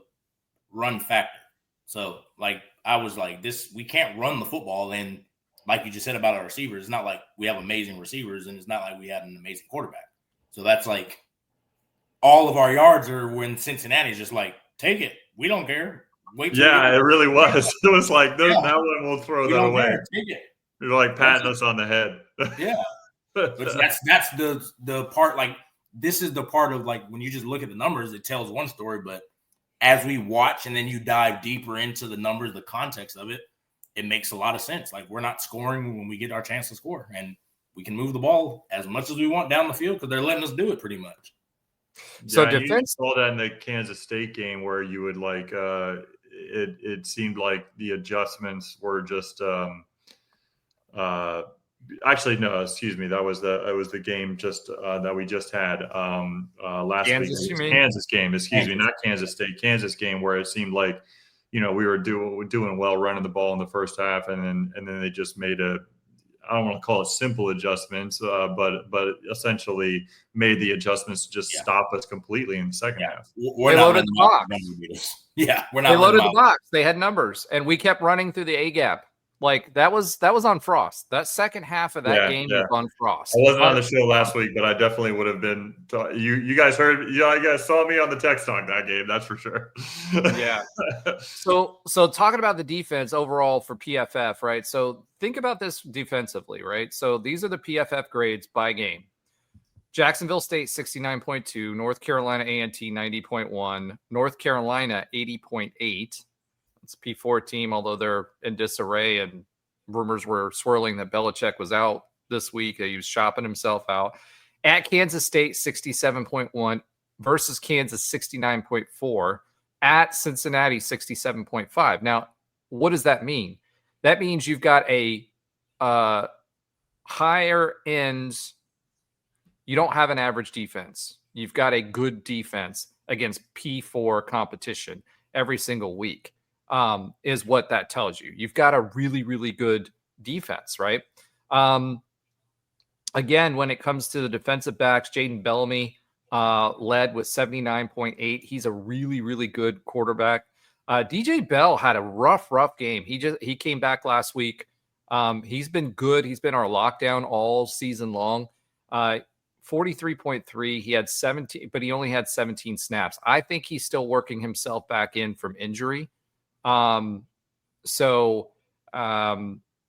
Speaker 5: run factor. So, like, I was like, we can't run the football. And like you just said about our receivers, it's not like we have amazing receivers, and it's not like we had an amazing quarterback. So that's like all of our yards are when Cincinnati's just like, take it. We don't care. Wait till
Speaker 4: it really was. It was like, that one will throw that away.
Speaker 5: Take it.
Speaker 4: You're like patting us on the head.
Speaker 5: Yeah. But that's the part, like, this is the part of, like, when you just look at the numbers, it tells one story, but as we watch and then you dive deeper into the numbers, the context of it, it makes a lot of sense. Like, we're not scoring when we get our chance to score, and we can move the ball as much as we want down the field because they're letting us do it pretty much.
Speaker 2: So
Speaker 4: defense, you saw that in the Kansas State game where you would like it seemed like the adjustments were just actually, no, excuse me. That was the game just that we just had last week. Kansas game, excuse me, not Kansas State. Kansas game where it seemed like, we were doing well running the ball in the first half, and then they just made I don't want to call it simple adjustments, but essentially made the adjustments to just stop us completely in the second half.
Speaker 2: They loaded the box.
Speaker 5: Yeah, we're not.
Speaker 2: They loaded the box. They had numbers, and we kept running through the A gap. Like that was on Frost. That second half of that game was on Frost.
Speaker 4: I wasn't on the show last week, but I definitely would have been. You guys heard? You guys saw me on the text talk that game. That's for sure.
Speaker 2: Yeah. So talking about the defense overall for PFF, right? So think about this defensively, right? So these are the PFF grades by game. Jacksonville State 69.2, North Carolina A&T 90.1, North Carolina 80.8. It's a P4 team, although they're in disarray, and rumors were swirling that Belichick was out this week. He was shopping himself out. At Kansas State, 67.1 versus Kansas, 69.4. At Cincinnati, 67.5. Now, what does that mean? That means you've got a higher end. You don't have an average defense. You've got a good defense against P4 competition every single week. Is what that tells you. You've got a really, really good defense, right? Again, when it comes to the defensive backs, Jaden Bellamy led with 79.8. He's a really, really good quarterback. DJ Bell had a rough game. He came back last week. He's been good. He's been our lockdown all season long. 43.3. He had 17, but he only had 17 snaps. I think he's still working himself back in from injury. And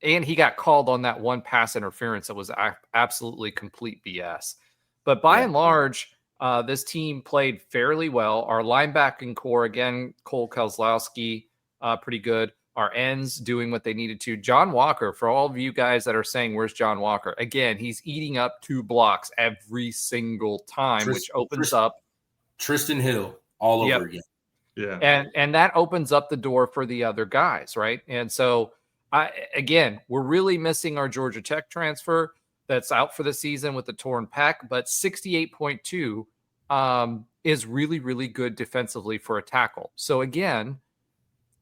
Speaker 2: he got called on that one pass interference that was absolutely complete BS. But by and large, this team played fairly well. Our linebacking core, again, Cole Kozlowski, pretty good. Our ends doing what they needed to. John Walker, for all of you guys that are saying, where's John Walker? Again, he's eating up 2 blocks every single time, which opens up.
Speaker 5: Tristan Hill all over again.
Speaker 4: Yeah.
Speaker 2: And that opens up the door for the other guys, right? And so, we're really missing our Georgia Tech transfer that's out for the season with the torn pec, but 68.2 is really, really good defensively for a tackle. So again,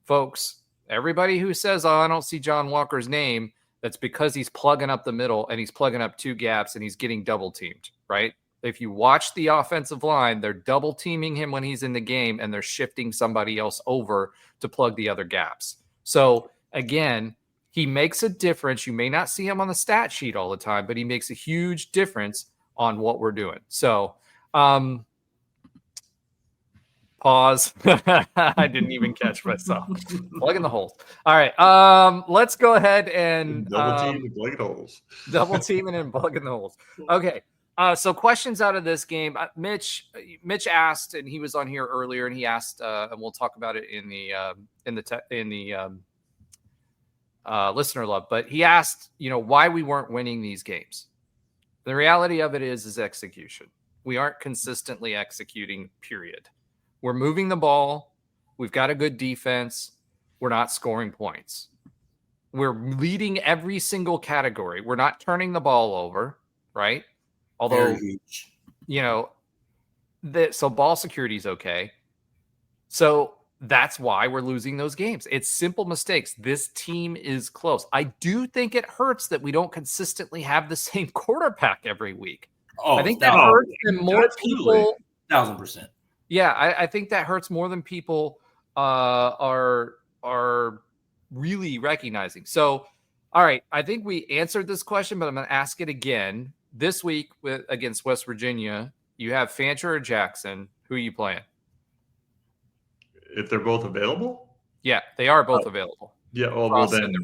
Speaker 2: folks, everybody who says, I don't see John Walker's name, that's because he's plugging up the middle and he's plugging up 2 gaps and he's getting double teamed, right? If you watch the offensive line, they're double teaming him when he's in the game and they're shifting somebody else over to plug the other gaps. So again, he makes a difference. You may not see him on the stat sheet all the time, but he makes a huge difference on what we're doing. So pause. I didn't even catch myself. Plug in the holes. All right. Let's go ahead and
Speaker 4: double team and plug in the holes.
Speaker 2: Double teaming and plugging the holes. Okay. So questions out of this game. Mitch asked, and he was on here earlier, and he asked, and we'll talk about it in the listener love. But he asked, why we weren't winning these games. The reality of it is execution. We aren't consistently executing. Period. We're moving the ball. We've got a good defense. We're not scoring points. We're leading every single category. We're not turning the ball over, right? Although, so ball security is okay. So that's why we're losing those games. It's simple mistakes. This team is close. I do think it hurts that we don't consistently have the same quarterback every week. I think that hurts than more people.
Speaker 5: 1,000%.
Speaker 2: Yeah, I think that hurts more than people are really recognizing. So, all right, I think we answered this question, but I'm going to ask it again. This week against West Virginia, you have Fancher or Jackson. Who are you playing?
Speaker 4: If they're both available?
Speaker 2: Yeah, they are both available.
Speaker 4: Yeah, well then,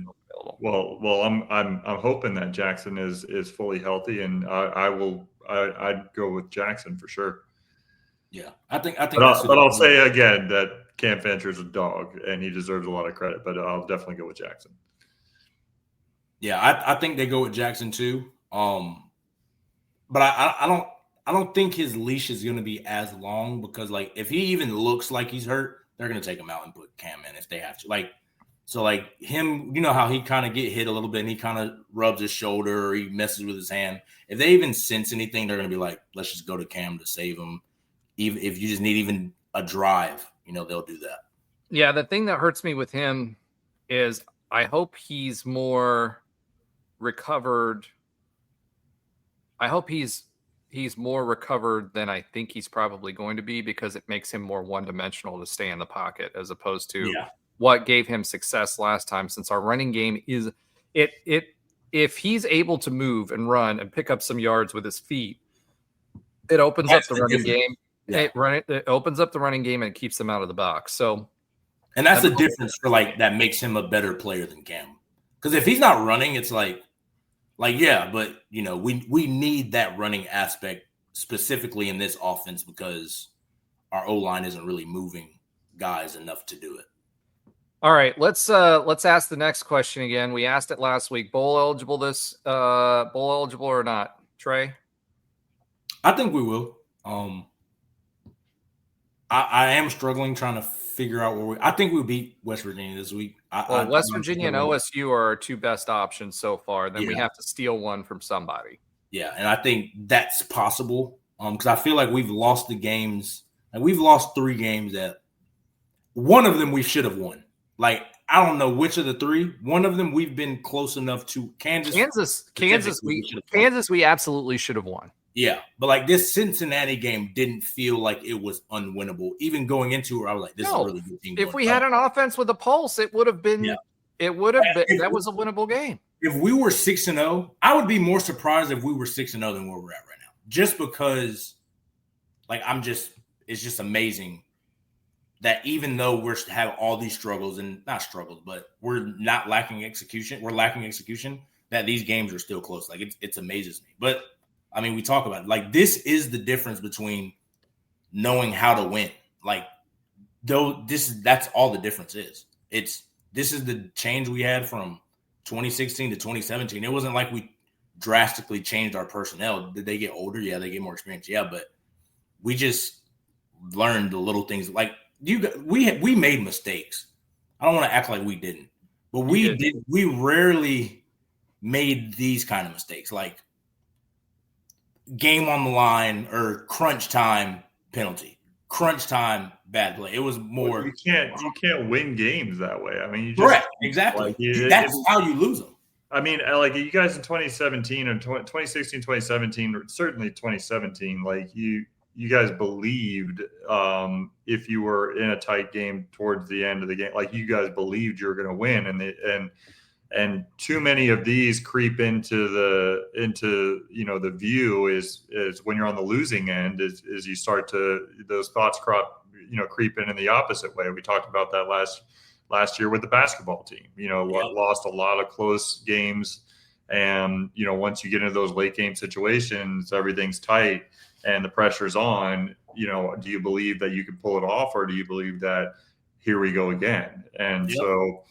Speaker 4: I'm hoping that Jackson is fully healthy, and I'd go with Jackson for sure.
Speaker 5: Yeah, I think. But
Speaker 4: I'll say again that Cam Fancher's a dog, and he deserves a lot of credit. But I'll definitely go with Jackson.
Speaker 5: Yeah, I think they go with Jackson too. But I don't think his leash is going to be as long, because like if he even looks like he's hurt, they're going to take him out and put Cam in if they have to. So him, you know how he kind of get hit a little bit and he kind of rubs his shoulder or he messes with his hand. If they even sense anything, they're going to be like, let's just go to Cam to save him. Even if you just need even a drive, they'll do that.
Speaker 2: Yeah, the thing that hurts me with him is I hope he's more recovered. I hope he's more recovered than I think he's probably going to be, because it makes him more one-dimensional to stay in the pocket as opposed to what gave him success last time, since our running game is if he's able to move and run and pick up some yards with his feet, it opens up the running game. Yeah. It opens up the running game and it keeps them out of the box. So,
Speaker 5: and that's the difference that makes him a better player than Cam. Because if he's not running, it's but we need that running aspect specifically in this offense, because our O-line isn't really moving guys enough to do it.
Speaker 2: All right, let's ask the next question again. We asked it last week. Bowl eligible or not, Trey?
Speaker 5: I think we will. I am struggling trying to figure out where I think we'll beat West Virginia this week.
Speaker 2: West Virginia and OSU are our two best options so far. Then we have to steal one from somebody.
Speaker 5: Yeah, and I think that's possible because I feel like we've lost the games. And we've lost 3 games that one of them we should have won. I don't know which of the 3. One of them we've been close enough to. Kansas,
Speaker 2: we absolutely should have won.
Speaker 5: Yeah, but this Cincinnati game didn't feel like it was unwinnable. Even going into it, I was like, "This is a really good team."
Speaker 2: If we had an offense with a pulse, it would have been. Yeah. It would have been. That was a winnable game.
Speaker 5: If we were 6-0, I would be more surprised if we were 6-0 than where we're at right now. Just because, it's just amazing that even though we have all these struggles, and not struggles, but we're not lacking execution. We're lacking execution. That these games are still close. It amazes me. But I mean, we talk about it. This is the difference between knowing how to win. That's all the difference is. This is the change we had from 2016 to 2017. It wasn't like we drastically changed our personnel. Did they get older? Yeah, they get more experience. Yeah, but we just learned the little things. We made mistakes. I don't want to act like we didn't, but we did. We rarely made these kind of mistakes, game on the line or crunch time penalty, crunch time bad play. It was more.
Speaker 4: You can't win games that way. I mean, you just
Speaker 5: correct, exactly. That's how you lose them.
Speaker 4: I mean, you guys in 2017 and 2016, 2017, or certainly 2017, you guys believed if you were in a tight game towards the end of the game, you guys believed you were going to win, and too many of these creep into the view is when you're on the losing end is you start to those thoughts creep in the opposite way. We talked about that last year with the basketball team. Lost a lot of close games, and once you get into those late game situations, everything's tight and the pressure's on. Do you believe that you can pull it off, or do you believe that here we go again? And so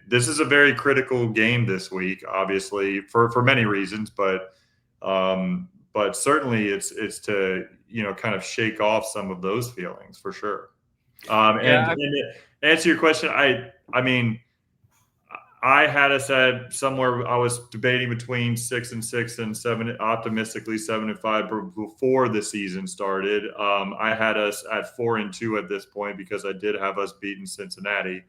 Speaker 4: this is a very critical game this week, obviously for many reasons, but certainly it's to kind of shake off some of those feelings for sure. And to answer your question, I mean, I had us at somewhere. I was debating between 6-6 and 7, optimistically 7-5 before the season started. I had us at 4-2 at this point because I did have us beating Cincinnati.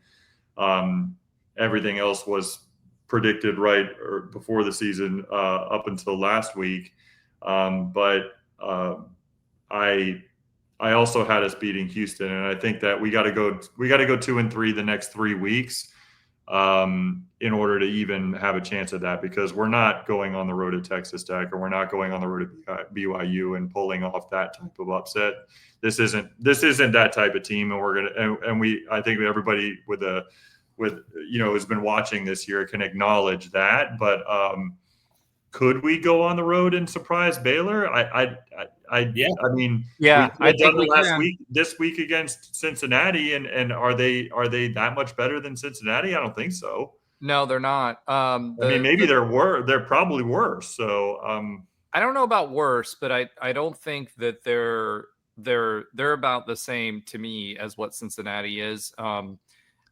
Speaker 4: Everything else was predicted right or before the season up until last week. But I also had us beating Houston, and I think that we got to go 2-3 the next 3 weeks. in order to even have a chance at that, because we're not going on the road to Texas Tech, or we're not going on the road to BYU and pulling off that type of upset. This isn't that type of team, and we're gonna I think everybody with has been watching this year can acknowledge that. But could we go on the road and surprise Baylor?
Speaker 5: Yeah.
Speaker 4: I mean,
Speaker 2: Yeah,
Speaker 4: we
Speaker 2: I
Speaker 4: done
Speaker 2: think
Speaker 4: it this week against Cincinnati, and are they that much better than Cincinnati? I don't think so.
Speaker 2: No, they're not.
Speaker 4: I mean, maybe they're probably worse. So
Speaker 2: I don't know about worse, but I don't think that they're about the same to me as what Cincinnati is.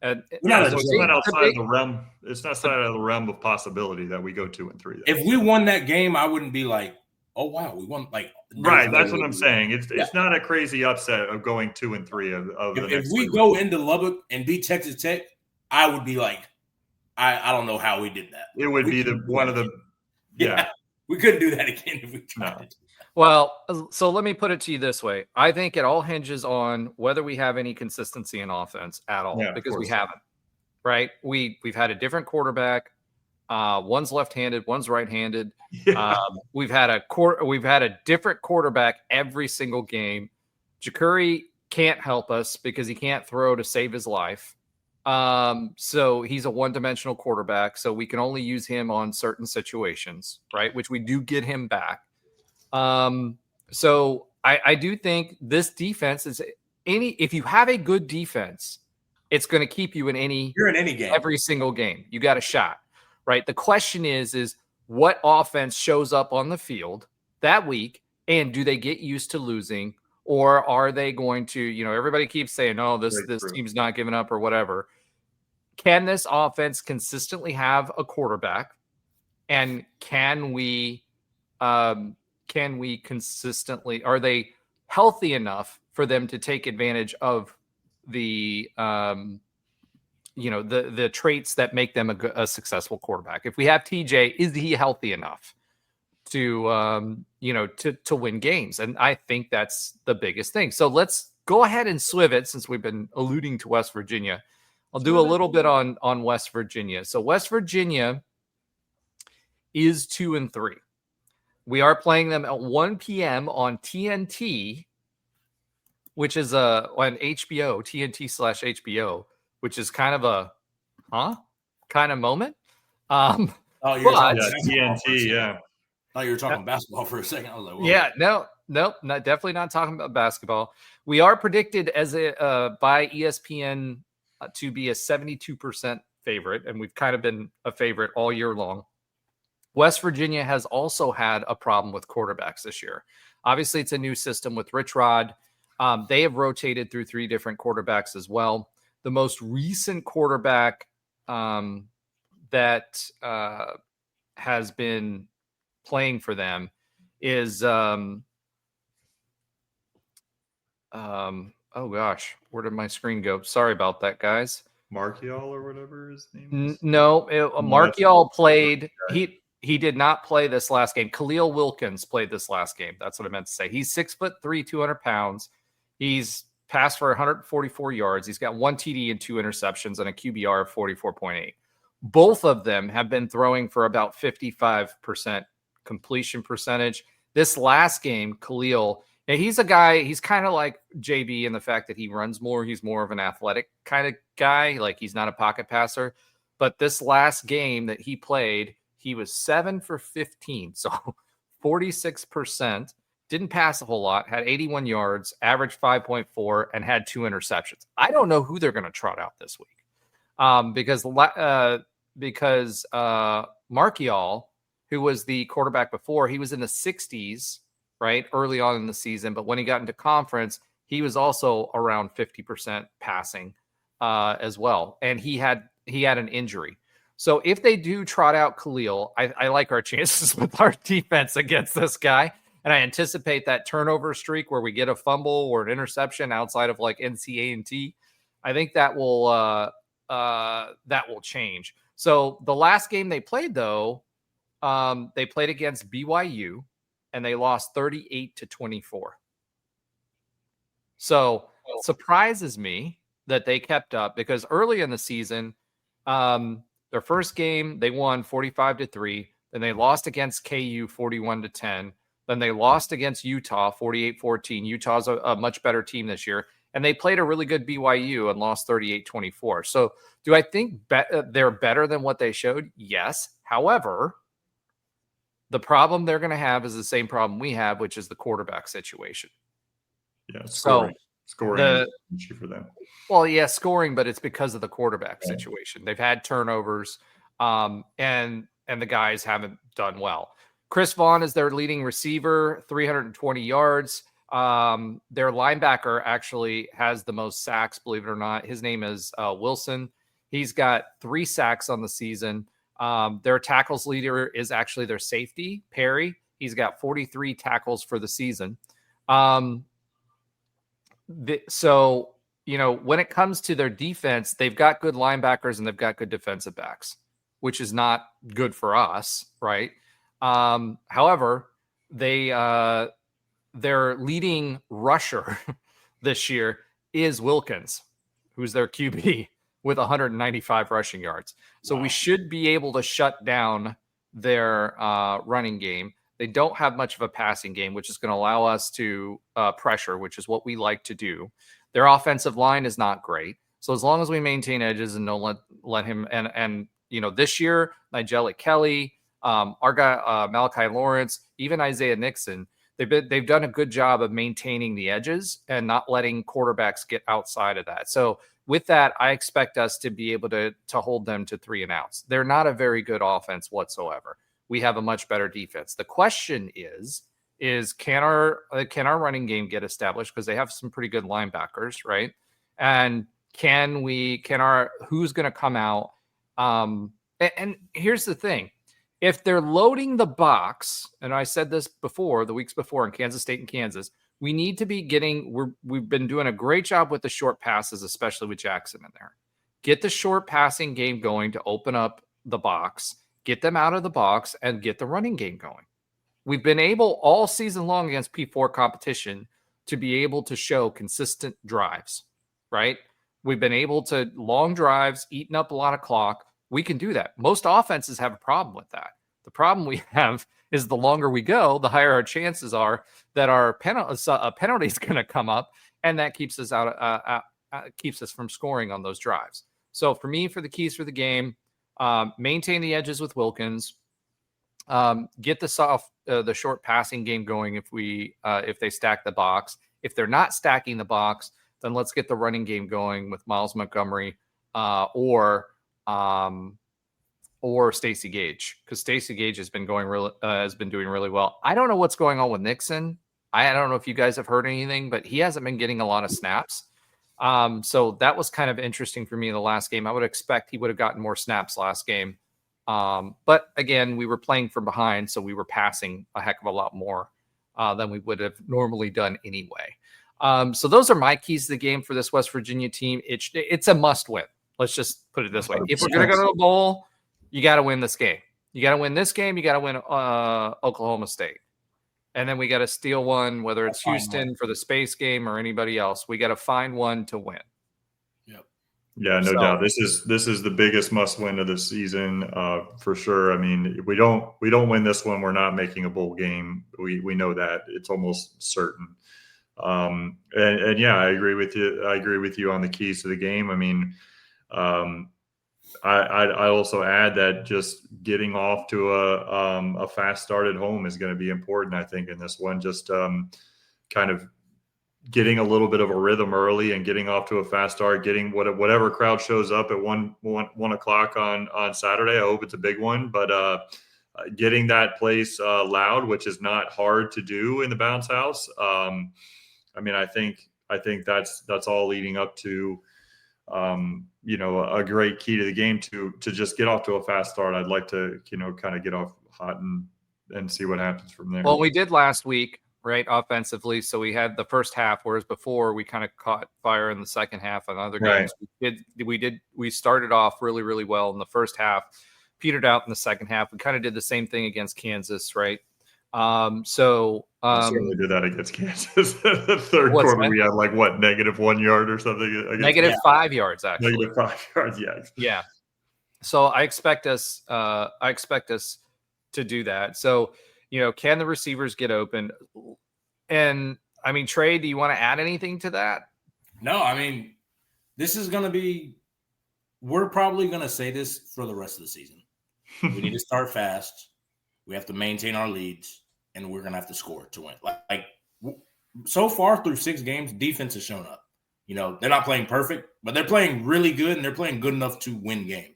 Speaker 4: it's not outside of the realm. It's not outside of the realm of possibility that we go 2-3.
Speaker 5: If we won that game, I wouldn't be like, oh wow, we won. Like,
Speaker 4: right, that's what I'm saying. It's not a crazy upset of going 2-3 of
Speaker 5: if we go into Lubbock and beat Texas Tech, I would be like, I don't know how we did that.
Speaker 4: It would be one of the yeah.
Speaker 5: We couldn't do that again if we tried.
Speaker 2: No. Well, so let me put it to you this way. I think it all hinges on whether we have any consistency in offense at all, because we haven't. Right? We've had a different quarterback. One's left-handed, one's right-handed. Yeah. We've had a different quarterback every single game. Jakuri can't help us because he can't throw to save his life. So he's a one-dimensional quarterback. So we can only use him on certain situations, right? Which we do get him back. So I do think this defense is if you have a good defense, it's going to keep you in any game, every single game. You got a shot, right? The question is what offense shows up on the field that week, and do they get used to losing, or are they going to, everybody keeps saying, oh, this team's not giving up or whatever. Can this offense consistently have a quarterback, and can we consistently, are they healthy enough for them to take advantage of the the traits that make them a successful quarterback? If we have TJ, is he healthy enough to to win games? And I think that's the biggest thing. So let's go ahead and swiv it, since we've been alluding to West Virginia. I'll do a little bit on West Virginia. So West Virginia is 2-3. We are playing them at 1 p.m. on TNT, which is on HBO, TNT/HBO, which is kind of a kind of moment.
Speaker 5: TNT,
Speaker 4: yeah.
Speaker 5: Oh, you were talking basketball for a second. I was like, whoa.
Speaker 2: Yeah, nope, definitely not talking about basketball. We are predicted as by ESPN to be a 72% favorite, and we've kind of been a favorite all year long. West Virginia has also had a problem with quarterbacks this year. Obviously, it's a new system with Rich Rod. They have rotated through 3 different quarterbacks as well. The most recent quarterback that has been playing for them is oh gosh, where did my screen go? Sorry about that, guys.
Speaker 4: Marchiol or whatever his name is.
Speaker 2: Marchiol played. He did not play this last game. Khalil Wilkins played this last game. That's what I meant to say. He's 6'3", 200 pounds. He's passed for 144 yards. He's got 1 TD and 2 interceptions and a QBR of 44.8. Both of them have been throwing for about 55% completion percentage. This last game, Khalil, he's a guy, he's kind of like JB in the fact that he runs more. He's more of an athletic kind of guy. Like, he's not a pocket passer. But this last game that he played, he was 7 for 15. So 46%. Didn't pass a whole lot, had 81 yards, averaged 5.4, and had 2 interceptions. I don't know who they're going to trot out this week because Marchiol, who was the quarterback before, he was in the 60s, right, early on in the season. But when he got into conference, he was also around 50% passing as well. And he had an injury. So if they do trot out Khalil, I like our chances with our defense against this guy. And I anticipate that turnover streak where we get a fumble or an interception outside of like NCA&T. I think that will change. So the last game they played, though, they played against BYU and they lost 38-24. So it surprises me that they kept up, because early in the season, Their first game, they won 45-3. Then they lost against KU 41-10. Then they lost against Utah 48-14. Utah's a much better team this year. And they played a really good BYU and lost 38-24. So do I think they're better than what they showed? Yes. However, the problem they're going to have is the same problem we have, which is the quarterback situation.
Speaker 4: Yeah, scoring is an issue for them.
Speaker 2: Well, yeah, scoring, but it's because of the quarterback situation. They've had turnovers, and the guys haven't done well. Chris Vaughn is their leading receiver, 320 yards. Their linebacker actually has the most sacks, believe it or not. His name is Wilson. He's got 3 sacks on the season. Their tackles leader is actually their safety, Perry. He's got 43 tackles for the season. So, when it comes to their defense, they've got good linebackers and they've got good defensive backs, which is not good for us, right? However, their leading rusher this year is Wilkins, who's their QB with 195 rushing yards. So we should be able to shut down their running game. They don't have much of a passing game, which is going to allow us to pressure, which is what we like to do. Their offensive line is not great. So as long as we maintain edges and don't let him and this year, Nigel Kelly, our guy Malachi Lawrence, even Isaiah Nixon, they've done a good job of maintaining the edges and not letting quarterbacks get outside of that. So with that, I expect us to be able to hold them to 3 and outs. They're not a very good offense whatsoever. We have a much better defense. The question is can our running game get established? Because they have some pretty good linebackers, right? And who's going to come out? And here's the thing. If they're loading the box, and I said this before, the weeks before in Kansas State and Kansas, we need to be we've been doing a great job with the short passes, especially with Jackson in there. Get the short passing game going to open up the box, get them out of the box, and get the running game going. We've been able all season long against P4 competition to be able to show consistent drives, right? We've been able to long drives, eating up a lot of clock. We can do that. Most offenses have a problem with that. The problem we have is the longer we go, the higher our chances are that our penalty is going to come up, and that keeps us keeps us from scoring on those drives. So for me, for the keys for the game, maintain the edges with Wilkins, get the short passing game going if they stack the box. If they're not stacking the box, then let's get the running game going with Miles Montgomery or Stacey Gage, because Stacey Gage has been doing really well. I don't know what's going on with Nixon. I don't know if you guys have heard anything, but he hasn't been getting a lot of snaps. So that was kind of interesting for me in the last game. I would expect he would have gotten more snaps last game. But again, we were playing from behind, so we were passing a heck of a lot more than we would have normally done anyway. So those are my keys to the game for this West Virginia team. It's a must win. Let's just put it this way. If we're going to go to the bowl, you got to win this game. You got to win this game. You got to win Oklahoma State. And then we got to steal one, whether it's Houston for the space game or anybody else. We got to find one to win.
Speaker 4: Yep. Yeah, no doubt. This is the biggest must win of the season for sure. I mean, if we don't win this one, we're not making a bowl game. We know that. It's almost certain. And yeah, I agree with you. I agree with you on the keys to the game. I mean, I also add that just getting off to a fast start at home is going to be important, I think, in this one. Just kind of getting a little bit of a rhythm early and getting off to a fast start, getting whatever crowd shows up at 1 o'clock on Saturday. I hope it's a big one, but getting that place loud, which is not hard to do in the bounce house. I mean, I think that's all leading up to a great key to the game to just get off to a fast start. I'd like to, kind of get off hot and see what happens from there.
Speaker 2: Well, we did last week, right? Offensively. So we had the first half, whereas before we kind of caught fire in the second half on other games. Right. We started off really, really well in the first half, petered out in the second half. We kind of did the same thing against Kansas, right?
Speaker 4: We certainly did that against Kansas. The third quarter, we had -1 yard or something.
Speaker 2: -5 yards, actually.
Speaker 4: -5 yards, yeah.
Speaker 2: Yeah. So I expect us to do that. So, can the receivers get open? And I mean, Trey, do you want to add anything to that?
Speaker 5: No, I mean, this is going to be – we're probably going to say this for the rest of the season. We need to start fast. We have to maintain our leads, and we're going to have to score to win. So far through 6 games, defense has shown up. They're not playing perfect, but they're playing really good, and they're playing good enough to win games.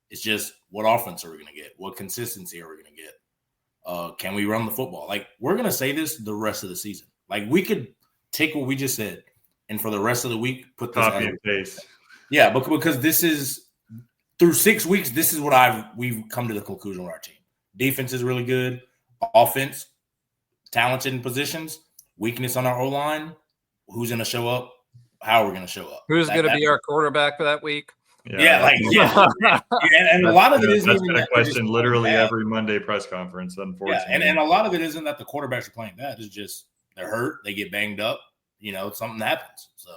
Speaker 5: It's just, what offense are we going to get? What consistency are we going to get? Can we run the football? We're going to say this the rest of the season. We could take what we just said, and for the rest of the week, put this
Speaker 4: copy and paste.
Speaker 5: Yeah, because this is through 6 weeks. This is what we've come to the conclusion with our team. Defense is really good. Offense, talented in positions. Weakness on our O-line. Who's going to show up? How are we going to show up?
Speaker 2: Who's going to be our quarterback for that week?
Speaker 5: Yeah. And a lot of it isn't.
Speaker 4: That's been a question literally every Monday press conference, unfortunately.
Speaker 5: Yeah, and a lot of it isn't that the quarterbacks are playing bad. It's just they're hurt. They get banged up. Something happens. So.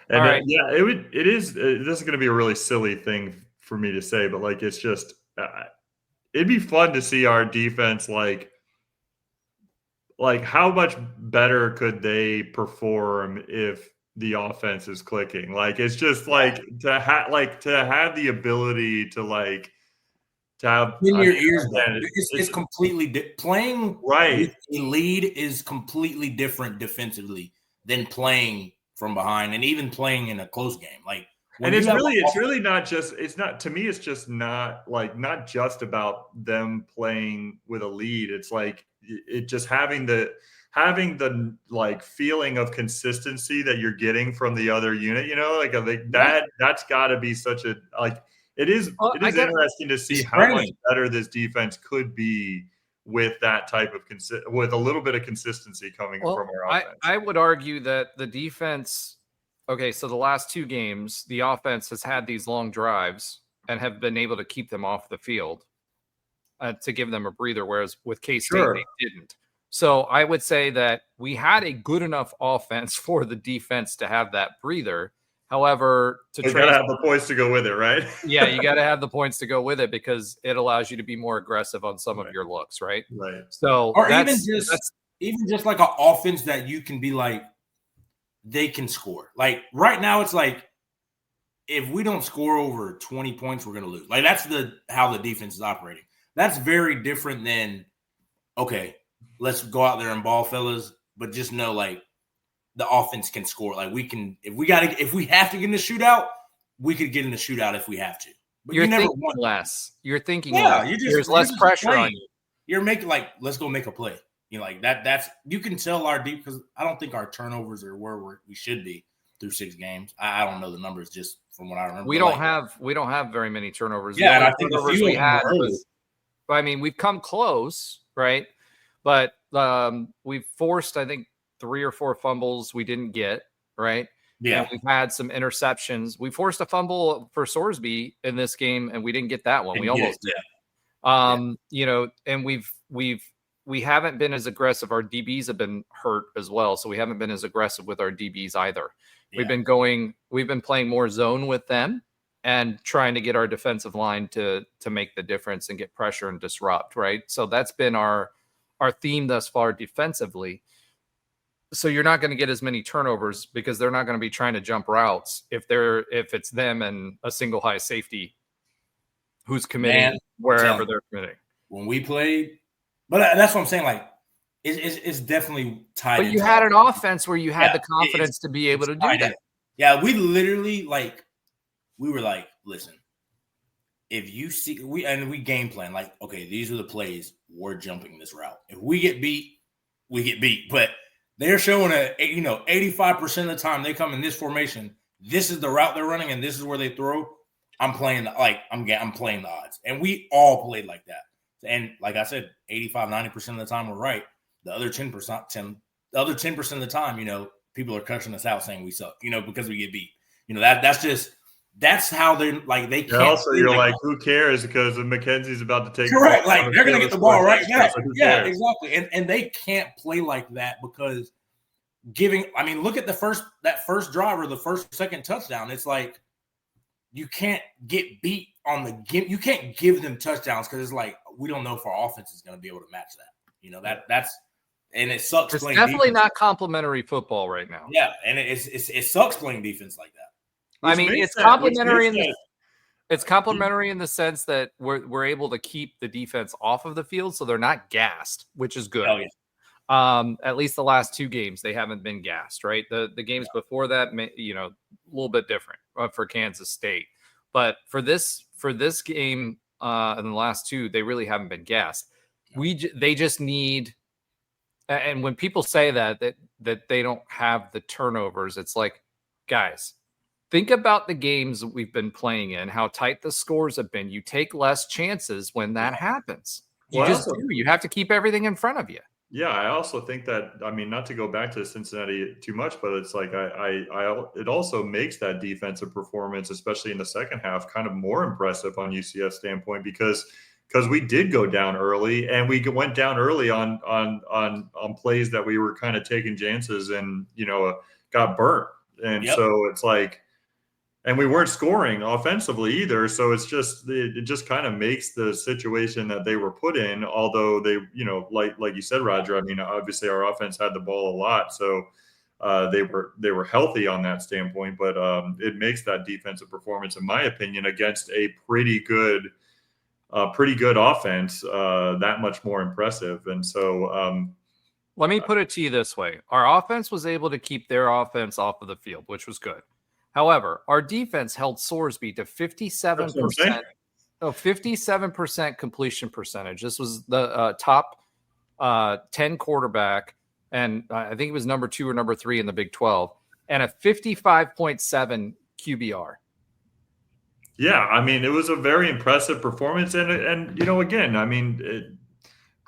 Speaker 4: And
Speaker 2: all right.
Speaker 4: It is. This is going to be a really silly thing for me to say, but it's just it'd be fun to see our defense how much better could they perform if the offense is clicking? It's just to have the ability to have
Speaker 5: in your ears. It's completely playing
Speaker 4: right.
Speaker 5: A lead is completely different defensively than playing from behind, and even playing in a close game.
Speaker 4: And it's really not just. It's not, to me. It's just not not just about them playing with a lead. It's it just having the feeling of consistency that you're getting from the other unit. That's got to be such a It is interesting to see how much better this defense could be with that type of with a little bit of consistency coming from our offense.
Speaker 2: I would argue that the defense. Okay, so the last 2 games, the offense has had these long drives and have been able to keep them off the field to give them a breather, whereas with K-State, they didn't. So I would say that we had a good enough offense for the defense to have that breather. However,
Speaker 4: you got to have the points to go with it, right?
Speaker 2: Yeah, you got to have the points to go with it because it allows you to be more aggressive on some of your looks, right?
Speaker 4: Right.
Speaker 2: So,
Speaker 5: or even just like an offense that you can be they can score. Right now, it's if we don't score over 20 points, we're going to lose. That's how the defense is operating. That's very different than, okay, let's go out there and ball, fellas, but just know the offense can score. We can, if we have to get in a shootout, we could get in a shootout if we have to. But
Speaker 2: you're
Speaker 5: never
Speaker 2: thinking less. You're thinking
Speaker 5: less.
Speaker 2: There's less pressure on you.
Speaker 5: You're making let's go make a play. That's you can tell our deep, because I don't think our turnovers are where we should be through 6 games. I don't know the numbers just from what I remember.
Speaker 2: We don't have very many turnovers.
Speaker 5: Yeah, and I think
Speaker 2: turnovers we had was, we've come close, right? But we've forced, I think, 3 or 4 fumbles we didn't get, right?
Speaker 3: Yeah.
Speaker 2: And we've had some interceptions. We forced a fumble for Sorsby in this game, and we didn't get that one. We almost did. And we haven't been as aggressive. Our DBs have been hurt as well, so we haven't been as aggressive with our DBs either. Yeah. We've been playing more zone with them and trying to get our defensive line to make the difference and get pressure and disrupt, right? So that's been our theme thus far defensively. So you're not going to get as many turnovers because they're not going to be trying to jump routes if it's them and a single high safety who's committing wherever they're committing.
Speaker 5: When we played, but that's what I'm saying. It's definitely tied.
Speaker 2: But you had an offense where you had the confidence to be able to do that.
Speaker 5: Yeah, we literally we were listen, if you see we game plan okay, these are the plays, we're jumping this route. If we get beat, we get beat. But they're showing 85% of the time they come in this formation. This is the route they're running, and this is where they throw. I'm playing I'm playing the odds, and we all played like that. And like I said, 85-90% of the time we're right. The other 10% of the time, people are cussing us out saying we suck, because we get beat. That's how they're they can't.
Speaker 4: Also, you're who cares because Mackenzie's about to take.
Speaker 5: Correct. They're going to get the ball right now. Yeah, exactly. And they can't play like that because look at that first drive or the second touchdown. It's you can't get beat on the game. You can't give them touchdowns because it's like we don't know if our offense is going to be able to match that. That's and it sucks.
Speaker 2: It's
Speaker 5: playing
Speaker 2: definitely
Speaker 5: defense.
Speaker 2: not complimentary football right now.
Speaker 5: Yeah, and it sucks playing defense like that.
Speaker 2: I mean, it's complimentary it's complimentary in the sense that we're able to keep the defense off of the field, so they're not gassed, which is good.
Speaker 5: Oh, yeah.
Speaker 2: At least the last 2 games, they haven't been gassed, right? The games before that, a little bit different for Kansas State. But for this game in the last 2, they really haven't been gassed. They just need, and when people say that they don't have the turnovers, it's like, guys, think about the games that we've been playing in, how tight the scores have been. You take less chances when that happens. You You have to keep everything in front of you.
Speaker 4: Yeah, I also think that, I mean, not to go back to Cincinnati too much, but it's like it also makes that defensive performance, especially in the second half, kind of more impressive on UCF's standpoint because we did go down early, and we went down early on plays that we were kind of taking chances and got burnt, and so it's like. And we weren't scoring offensively either. So it just kind of makes the situation that they were put in, although they, like you said, Roger, I mean, obviously our offense had the ball a lot. So they were healthy on that standpoint, but it makes that defensive performance, in my opinion, against a pretty good offense that much more impressive. And so
Speaker 2: let me put it to you this way. Our offense was able to keep their offense off of the field, which was good. However, our defense held Sorsby to 57%. 57% completion percentage. This was the top 10 quarterback, and I think it was number 2 or number 3 in the Big 12, and a 55.7 QBR.
Speaker 4: Yeah, I mean, it was a very impressive performance, and again, I mean,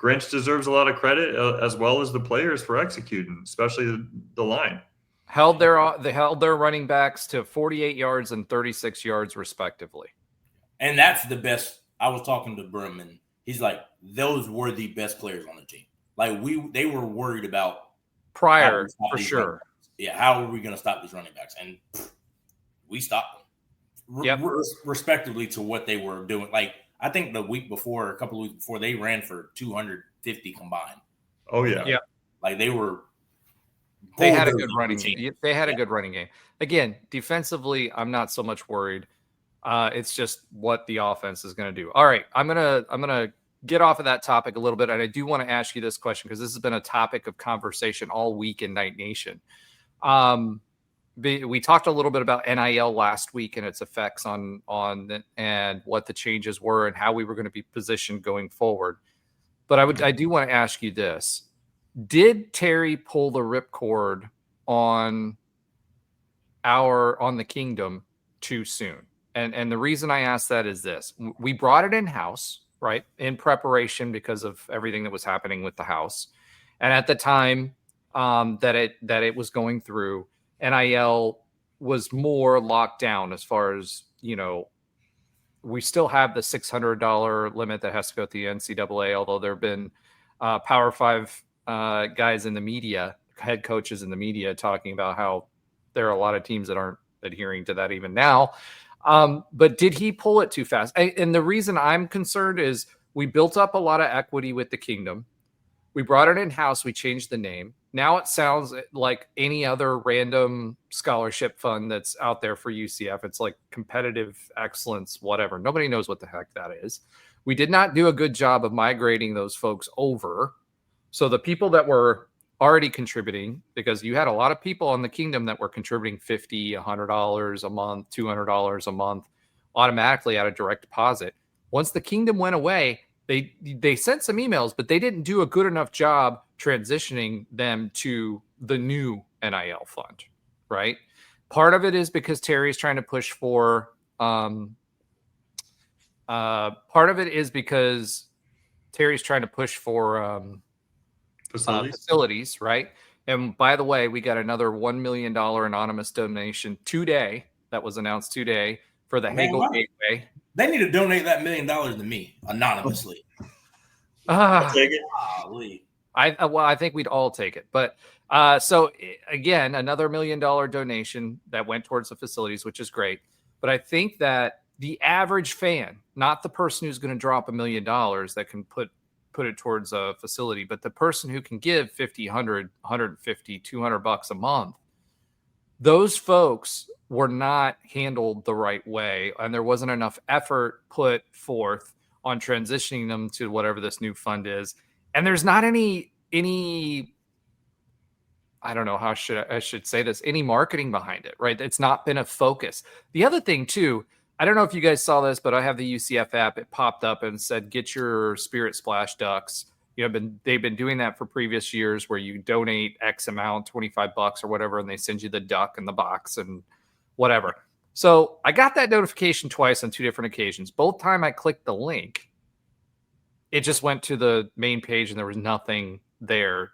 Speaker 4: Grinch deserves a lot of credit as well as the players for executing, especially the line.
Speaker 2: They held their running backs to 48 yards and 36 yards respectively.
Speaker 5: And that's the best. I was talking to Brim, and he's like, those were the best players on the team. Like they were worried about
Speaker 2: prior for sure.
Speaker 5: Yeah, how are we going to stop these running backs? And we stopped them. Respectively to what they were doing. Like I think a couple of weeks before, they ran for 250 combined.
Speaker 4: Oh yeah,
Speaker 2: yeah.
Speaker 5: Like they were.
Speaker 2: They had a good running game. They had a good running game. Again, defensively, I'm not so much worried. It's just what the offense is going to do. All right, I'm gonna get off of that topic a little bit, and I do want to ask you this question because this has been a topic of conversation all week in Night Nation. We talked a little bit about NIL last week and its effects on and what the changes were and how we were going to be positioned going forward. But I do want to ask you this. Did Terry pull the ripcord on the Kingdom too soon? And the reason I ask that is this. We brought it in-house, right, in preparation because of everything that was happening with the house. And at the time that it was going through, NIL was more locked down as far as, we still have the $600 limit that has to go through the NCAA, although there have been Power 5 guys in the media, head coaches in the media, talking about how there are a lot of teams that aren't adhering to that even now. But did he pull it too fast? And the reason I'm concerned is we built up a lot of equity with the Kingdom. We brought it in-house. We changed the name. Now it sounds like any other random scholarship fund that's out there for UCF. It's like competitive excellence, whatever. Nobody knows what the heck that is. We did not do a good job of migrating those folks over. So the people that were already contributing, because you had a lot of people in the Kingdom that were contributing $50, $100 a month, $200 a month automatically out of direct deposit. Once the Kingdom went away, they sent some emails, but they didn't do a good enough job transitioning them to the new NIL fund, right? Part of it is because Terry's trying to push for facilities, right? And by the way, we got another $1 million anonymous donation today that was announced today for the Hagel Gateway.
Speaker 5: They need to donate that $1 million to me anonymously.
Speaker 4: I'll take it.
Speaker 2: I think we'd all take it. But so again, another $1 million donation that went towards the facilities, which is great. But I think that the average fan, not the person who's going to drop $1 million that can put it towards a facility, but the person who can give 50, 100, 150, $200 a month, those folks were not handled the right way. And there wasn't enough effort put forth on transitioning them to whatever this new fund is. And there's not any, I don't know how I should say this, any marketing behind it, right? It's not been a focus. The other thing too, I don't know if you guys saw this, but I have the UCF app. It popped up and said, get your Spirit Splash ducks. They've been doing that for previous years where you donate X amount, $25 or whatever, and they send you the duck and the box and whatever. So I got that notification twice on 2 different occasions. Both time I clicked the link, it just went to the main page and there was nothing there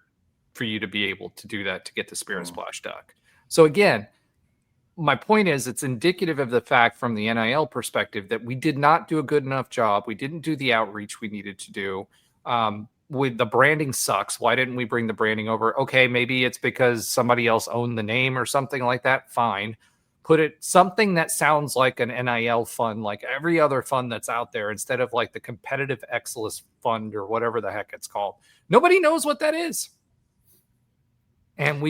Speaker 2: for you to be able to do that to get the Spirit Splash duck. So again, my point is it's indicative of the fact from the NIL perspective that we did not do a good enough job. We didn't do the outreach we needed to do. With the branding sucks. Why didn't we bring the branding over? Okay, maybe it's because somebody else owned the name or something like that. Fine. Put it something that sounds like an NIL fund, like every other fund that's out there, instead of like the Competitive Excellence Fund or whatever the heck it's called. Nobody knows what that is. And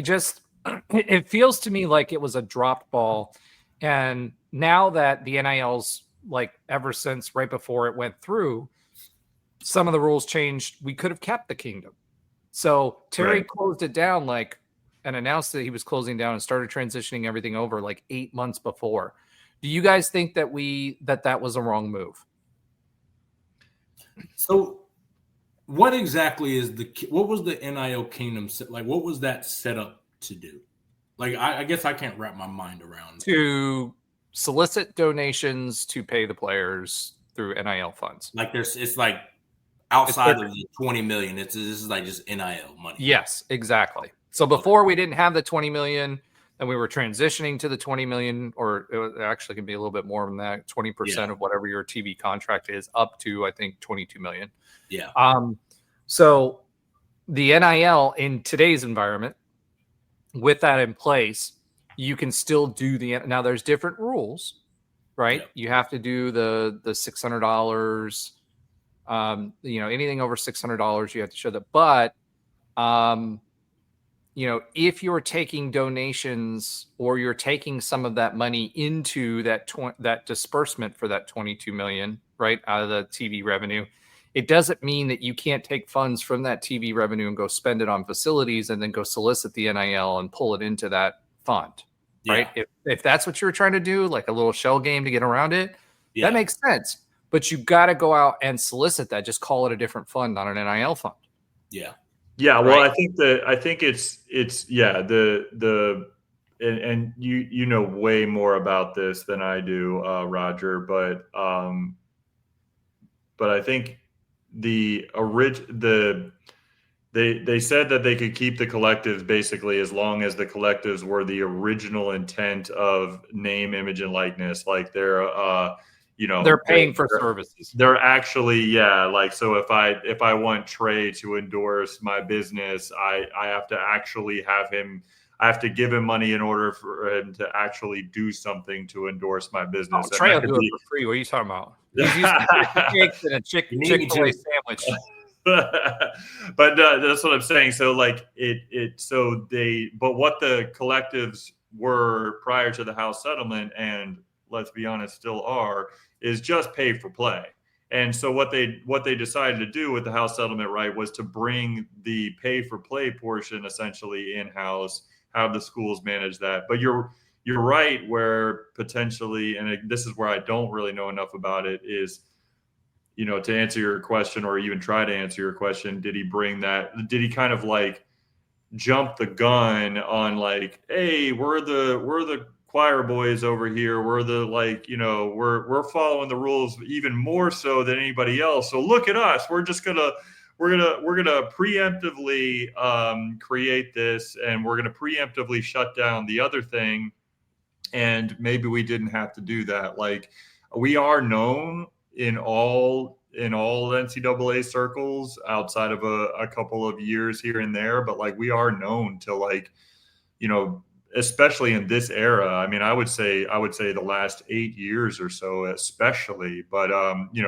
Speaker 2: it feels to me like it was a dropped ball. And now that the NIL's like ever since right before it went through, some of the rules changed. We could have kept the kingdom. So Terry closed it down and announced that he was closing down and started transitioning everything over like 8 months before. Do you guys think that that was a wrong move?
Speaker 5: So what exactly what was the NIL kingdom? Like, what was that set up to do? Like, I guess I can't wrap my mind around.
Speaker 2: To solicit donations to pay the players through NIL funds.
Speaker 5: Like it's like outside of the 20 million. This is like just NIL money.
Speaker 2: Yes, exactly. So before we didn't have the 20 million, and we were transitioning to the 20 million, or it actually can be a little bit more than that, 20% of whatever your TV contract is, up to I think 22 million.
Speaker 5: Yeah.
Speaker 2: So the NIL in today's environment, with that in place, you can still do now there's different rules, right? Yep. You have to do the $600, anything over $600, you have to show that. But, if you're taking donations or you're taking some of that money into that disbursement for that 22 million, right, out of the TV revenue, it doesn't mean that you can't take funds from that TV revenue and go spend it on facilities and then go solicit the NIL and pull it into that fund, right? If that's what you're trying to do, like a little shell game to get around it, that makes sense. But you got to go out and solicit that. Just call it a different fund, not an NIL fund.
Speaker 5: Yeah.
Speaker 4: Yeah. Well, right? I think it's and you know way more about this than I do, Roger, but I think they said that they could keep the collectives basically as long as the collectives were the original intent of name, image, and likeness. Like they're paying for services. They're actually, so if I want Trey to endorse my business, I have to actually I have to give him money in order for him to actually do something to endorse my business.
Speaker 2: Trey will do it for free. What are you talking about? He's using cakes and a Chick-fil-A sandwich.
Speaker 4: But that's what I'm saying. So like but what the collectives were prior to the House settlement, and let's be honest, still are, is just pay for play. And so what they decided to do with the House settlement, right, was to bring the pay for play portion essentially in-house, have the schools manage that. But you're right, where potentially, and this is where I don't really know enough about it, is, to answer your question or even try to answer your question, did he kind of like jump the gun on like, hey, we're the choir boys over here. We're the we're following the rules even more so than anybody else. So look at us. We're gonna preemptively create this, and we're gonna preemptively shut down the other thing. And maybe we didn't have to do that. Like, we are known in all NCAA circles outside of a couple of years here and there, but like we are known to especially in this era. I mean, I would say the last 8 years or so, especially. But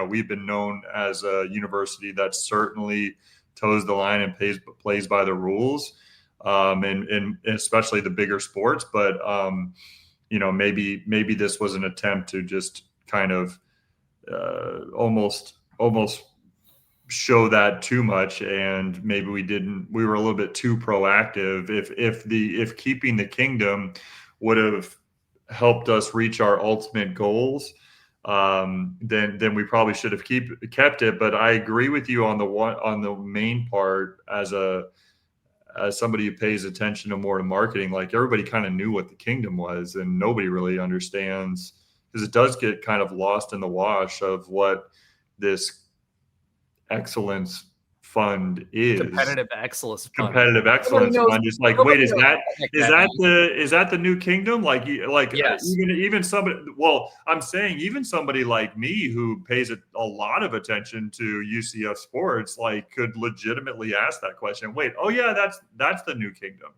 Speaker 4: we've been known as a university that certainly toes the line and plays by the rules, and especially the bigger sports. But maybe this was an attempt to just kind of almost show that too much, and maybe we were a little bit too proactive. If keeping the kingdom would have helped us reach our ultimate goals, then we probably should have kept it. But I agree with you on the main part. As somebody who pays attention to marketing, like, everybody kind of knew what the kingdom was, and nobody really understands, because it does get kind of lost in the wash of what this excellence fund is.
Speaker 2: Competitive excellence fund.
Speaker 4: Fund. It's like, wait, is that the new kingdom?
Speaker 2: Yes.
Speaker 4: Even somebody, well, I'm saying even somebody like me who pays a lot of attention to UCF sports, like, could legitimately ask that question. Wait, oh yeah, that's the new kingdom.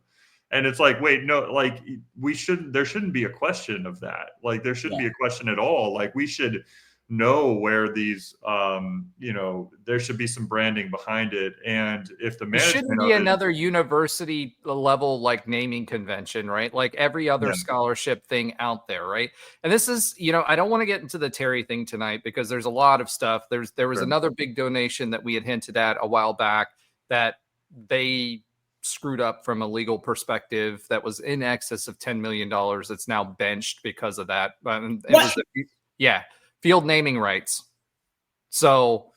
Speaker 4: And it's like, wait, no, like, there shouldn't be a question of that. Like, there shouldn't be a question at all. Like, we should know where these, there should be some branding behind it. And if the management,
Speaker 2: shouldn't be another university level, like, naming convention, right? Like every other scholarship thing out there, right? And this is, I don't want to get into the Terry thing tonight, because there's a lot of stuff. There was another big donation that we had hinted at a while back that they screwed up from a legal perspective that was in excess of $10 million. It's now benched because of that. Field naming rights. So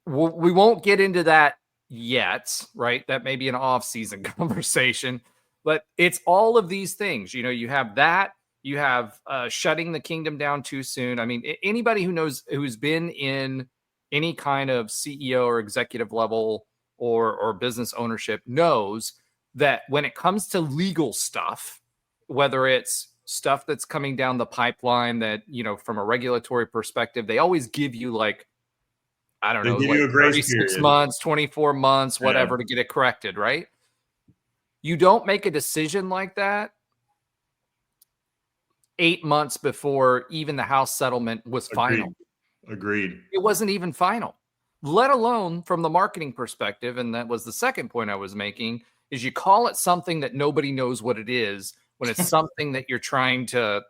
Speaker 2: we won't get into that yet, right? That may be an off-season conversation, but it's all of these things. You have that, you have shutting the kingdom down too soon. I mean, anybody who's been in any kind of CEO or executive level or business ownership knows that when it comes to legal stuff, whether it's stuff that's coming down the pipeline that, from a regulatory perspective, they always give you, like, I don't know,
Speaker 4: give
Speaker 2: like
Speaker 4: you a grace
Speaker 2: 36
Speaker 4: period.
Speaker 2: months, 24 months, whatever, to get it corrected, right? You don't make a decision like that 8 months before even the House settlement was final.
Speaker 4: Agreed.
Speaker 2: It wasn't even final, let alone from the marketing perspective. And that was the second point I was making, is you call it something that nobody knows what it is, when it's something that you're trying to,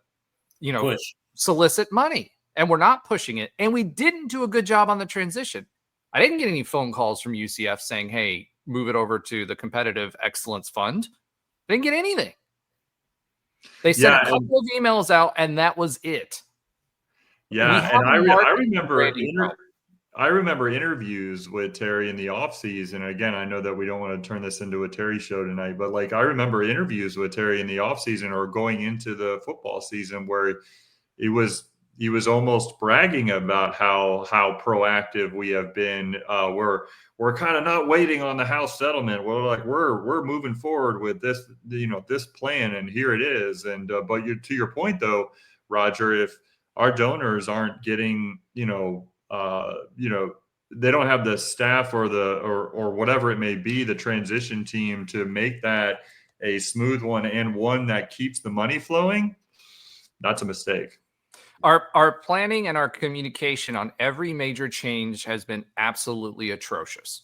Speaker 5: push,
Speaker 2: solicit money. And we're not pushing it. And we didn't do a good job on the transition. I didn't get any phone calls from UCF saying, hey, move it over to the Competitive Excellence Fund. I didn't get anything. They sent a couple of emails out, and that was it.
Speaker 4: Yeah, and I remember interviews with Terry in the offseason. Again, I know that we don't want to turn this into a Terry show tonight, but, like, I remember interviews with Terry in the offseason or going into the football season where he was almost bragging about how proactive we have been. We're kind of not waiting on the House settlement. We're moving forward with this, this plan, and here it is. And but to your point though, Roger, if our donors aren't getting, they don't have the staff or whatever it may be, the transition team, to make that a smooth one and one that keeps the money flowing, that's a mistake.
Speaker 2: Our planning and our communication on every major change has been absolutely atrocious.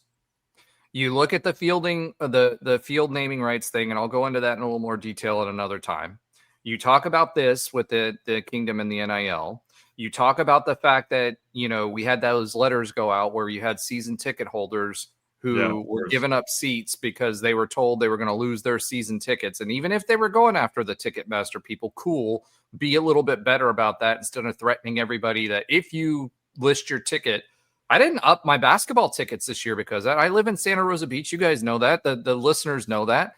Speaker 2: You look at the fielding, the field naming rights thing, and I'll go into that in a little more detail at another time. You talk about this with the kingdom and the NIL. You talk about the fact that, we had those letters go out where you had season ticket holders who were giving up seats because they were told they were going to lose their season tickets. And even if they were going after the Ticketmaster people, cool, be a little bit better about that instead of threatening everybody that if you list your ticket. I didn't up my basketball tickets this year because I live in Santa Rosa Beach. You guys know that. The listeners know that.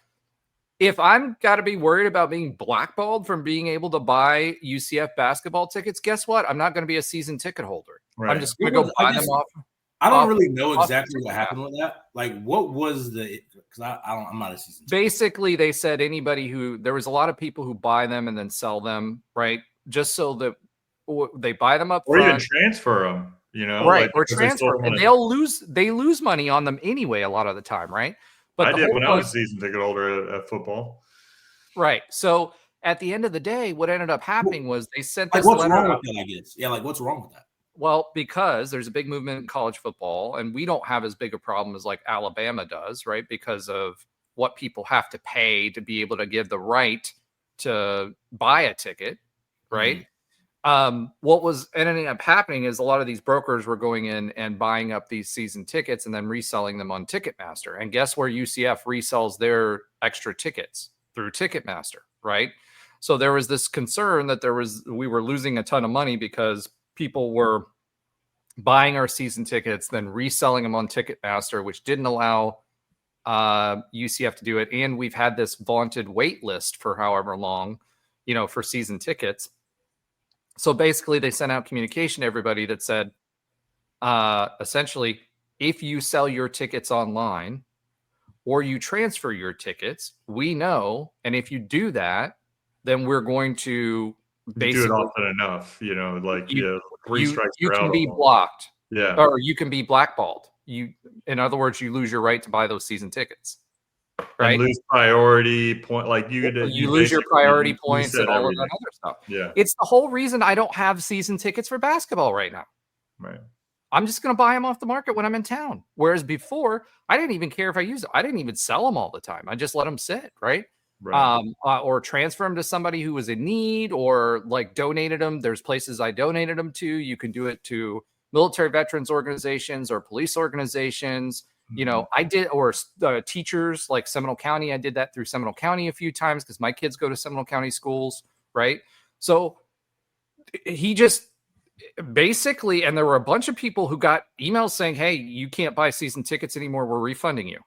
Speaker 2: If I'm got to be worried about being blackballed from being able to buy UCF basketball tickets, guess what? I'm not going to be a season ticket holder. Right. I'm just going to go buy them off.
Speaker 5: I don't really know exactly what happened with that. Like, what was because I'm not a season ticket.
Speaker 2: Basically, they said there was a lot of people who buy them and then sell them, right? Just so that they buy them up front.
Speaker 4: Or even transfer them,
Speaker 2: right? Or transfer them. And they lose money on them anyway a lot of the time, right? But
Speaker 4: I did when I was a season ticket holder at football.
Speaker 2: Right. So at the end of the day, what ended up happening was they sent
Speaker 5: Like,
Speaker 2: this
Speaker 5: what's
Speaker 2: letter
Speaker 5: wrong
Speaker 2: out.
Speaker 5: with that? I guess. Yeah. Like, what's wrong with that?
Speaker 2: Well, because there's a big movement in college football, and we don't have as big a problem as like Alabama does, right? Because of what people have to pay to be able to give the right to buy a ticket, right? What was ending up happening is a lot of these brokers were going in and buying up these season tickets and then reselling them on Ticketmaster. And guess where UCF resells their extra tickets? Through Ticketmaster, right? So there was this concern that we were losing a ton of money because people were buying our season tickets, then reselling them on Ticketmaster, which didn't allow UCF to do it. And we've had this vaunted wait list for however long, for season tickets. So basically, they sent out communication to everybody that said, essentially, if you sell your tickets online or you transfer your tickets, we know. And if you do that, then we're going to basically
Speaker 4: do it often enough, three strikes
Speaker 2: you
Speaker 4: you're
Speaker 2: can
Speaker 4: out
Speaker 2: be
Speaker 4: almost.
Speaker 2: blocked.
Speaker 4: Yeah.
Speaker 2: Or you can be blackballed. In other words, you lose your right to buy those season tickets. Right.
Speaker 4: And lose priority point. Like you
Speaker 2: lose your priority points and all
Speaker 4: everything.
Speaker 2: of that other stuff.
Speaker 4: Yeah.
Speaker 2: It's the whole reason I don't have season tickets for basketball right now.
Speaker 4: Right.
Speaker 2: I'm just going to buy them off the market when I'm in town. Whereas before, I didn't even care if I used it. I didn't even sell them all the time. I just let them sit. Right. Or transfer them to somebody who was in need, or like donated them. There's places I donated them to. You can do it to military veterans organizations or police organizations. I did, or teachers like Seminole County. I did that through Seminole County a few times because my kids go to Seminole County schools. Right. So he just basically, and there were a bunch of people who got emails saying, hey, you can't buy season tickets anymore. We're refunding you.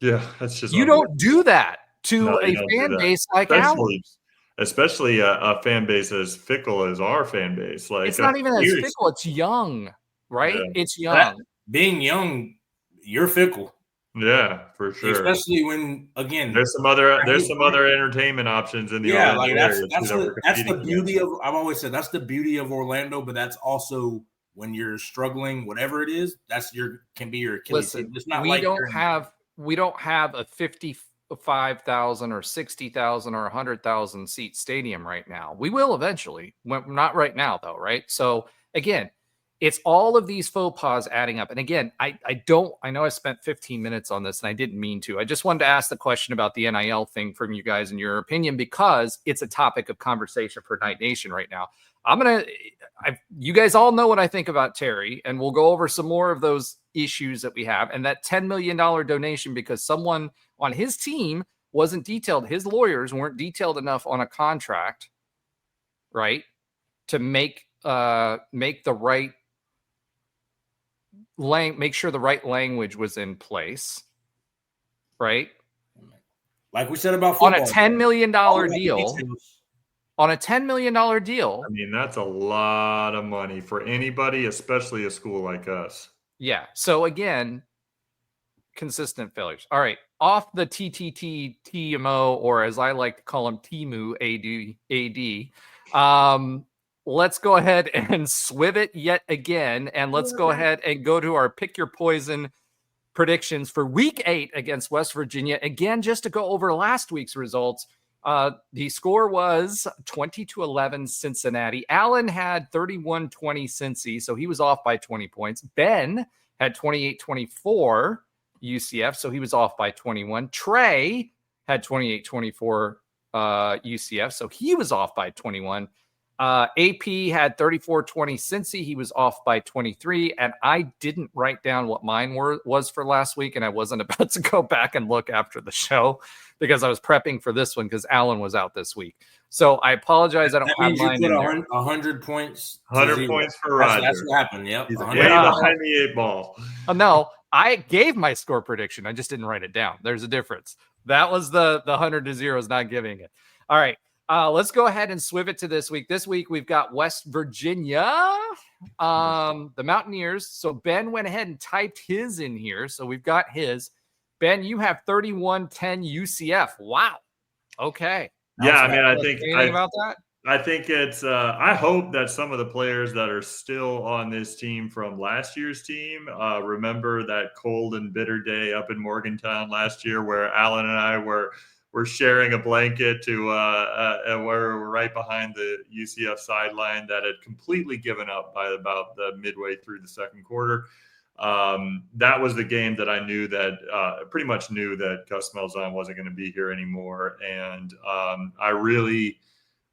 Speaker 4: Yeah, that's just
Speaker 2: you don't do that to a fan base like ours.
Speaker 4: Especially a fan base as fickle as our fan base. Like
Speaker 2: it's not even as fickle; it's young, right? Yeah. It's young.
Speaker 5: Being young, you're fickle.
Speaker 4: Yeah, for sure.
Speaker 5: Especially when, again,
Speaker 4: there's some other entertainment options in the
Speaker 5: like that's the beauty of. I've always said that's the beauty of Orlando, but that's also when you're struggling, whatever it is, can be your Achilles.
Speaker 2: Listen,
Speaker 5: it's not
Speaker 2: we don't have a 55,000 or 60,000 or 100,000 seat stadium right now. We will eventually. Not right now, though, right? So again, it's all of these faux pas adding up. And again, I know I spent 15 minutes on this and I didn't mean to. I just wanted to ask the question about the NIL thing from you guys and your opinion, because it's a topic of conversation for Night Nation right now. You guys all know what I think about Terry, and we'll go over some more of those issues that we have. And that $10 million donation, because someone on his team wasn't detailed, his lawyers weren't detailed enough on a contract, right, to make the right make sure the right language was in place, right?
Speaker 5: Like we said about football.
Speaker 2: On a $10 million deal. On a $10 million deal.
Speaker 4: I mean, that's a lot of money for anybody, especially a school like us.
Speaker 2: Yeah. So again, consistent failures. All right. Off the TEMU, or as I like to call them, TEMU AD. Let's go ahead and swiv it yet again. And let's go ahead and go to our pick your poison predictions for week 8 against West Virginia. Again, just to go over last week's results. The score was 20-11 Cincinnati. Allen had 31-20 Cincy, so he was off by 20 points. Ben had 28-24 UCF, so he was off by 21. Trey had 28-24 UCF, so he was off by 21. AP had 34-20 Cincy. He was off by 23. And I didn't write down what mine was for last week, and I wasn't about to go back and look after the show because I was prepping for this one because Allen was out this week. So I apologize. I don't have mine in there.
Speaker 5: 100 points.
Speaker 4: 100 points for Roger.
Speaker 5: That's what happened. Yep.
Speaker 4: He's way behind the 8 ball.
Speaker 2: No, I gave my score prediction. I just didn't write it down. There's a difference. That was the 100-0 is not giving it. All right. Let's go ahead and swiv it to this week. This week, we've got West Virginia, the Mountaineers. So Ben went ahead and typed his in here. So we've got his. Ben, you have 31-10 UCF. Wow. Okay.
Speaker 4: Yeah, I mean, I think
Speaker 2: about that.
Speaker 4: I think it's I hope that some of the players that are still on this team from last year's team remember that cold and bitter day up in Morgantown last year where Allen and I were we're sharing a blanket to and we're right behind the UCF sideline that had completely given up by about the midway through the second quarter. That was the game that I knew that pretty much knew that Gus Malzahn wasn't going to be here anymore. And I really,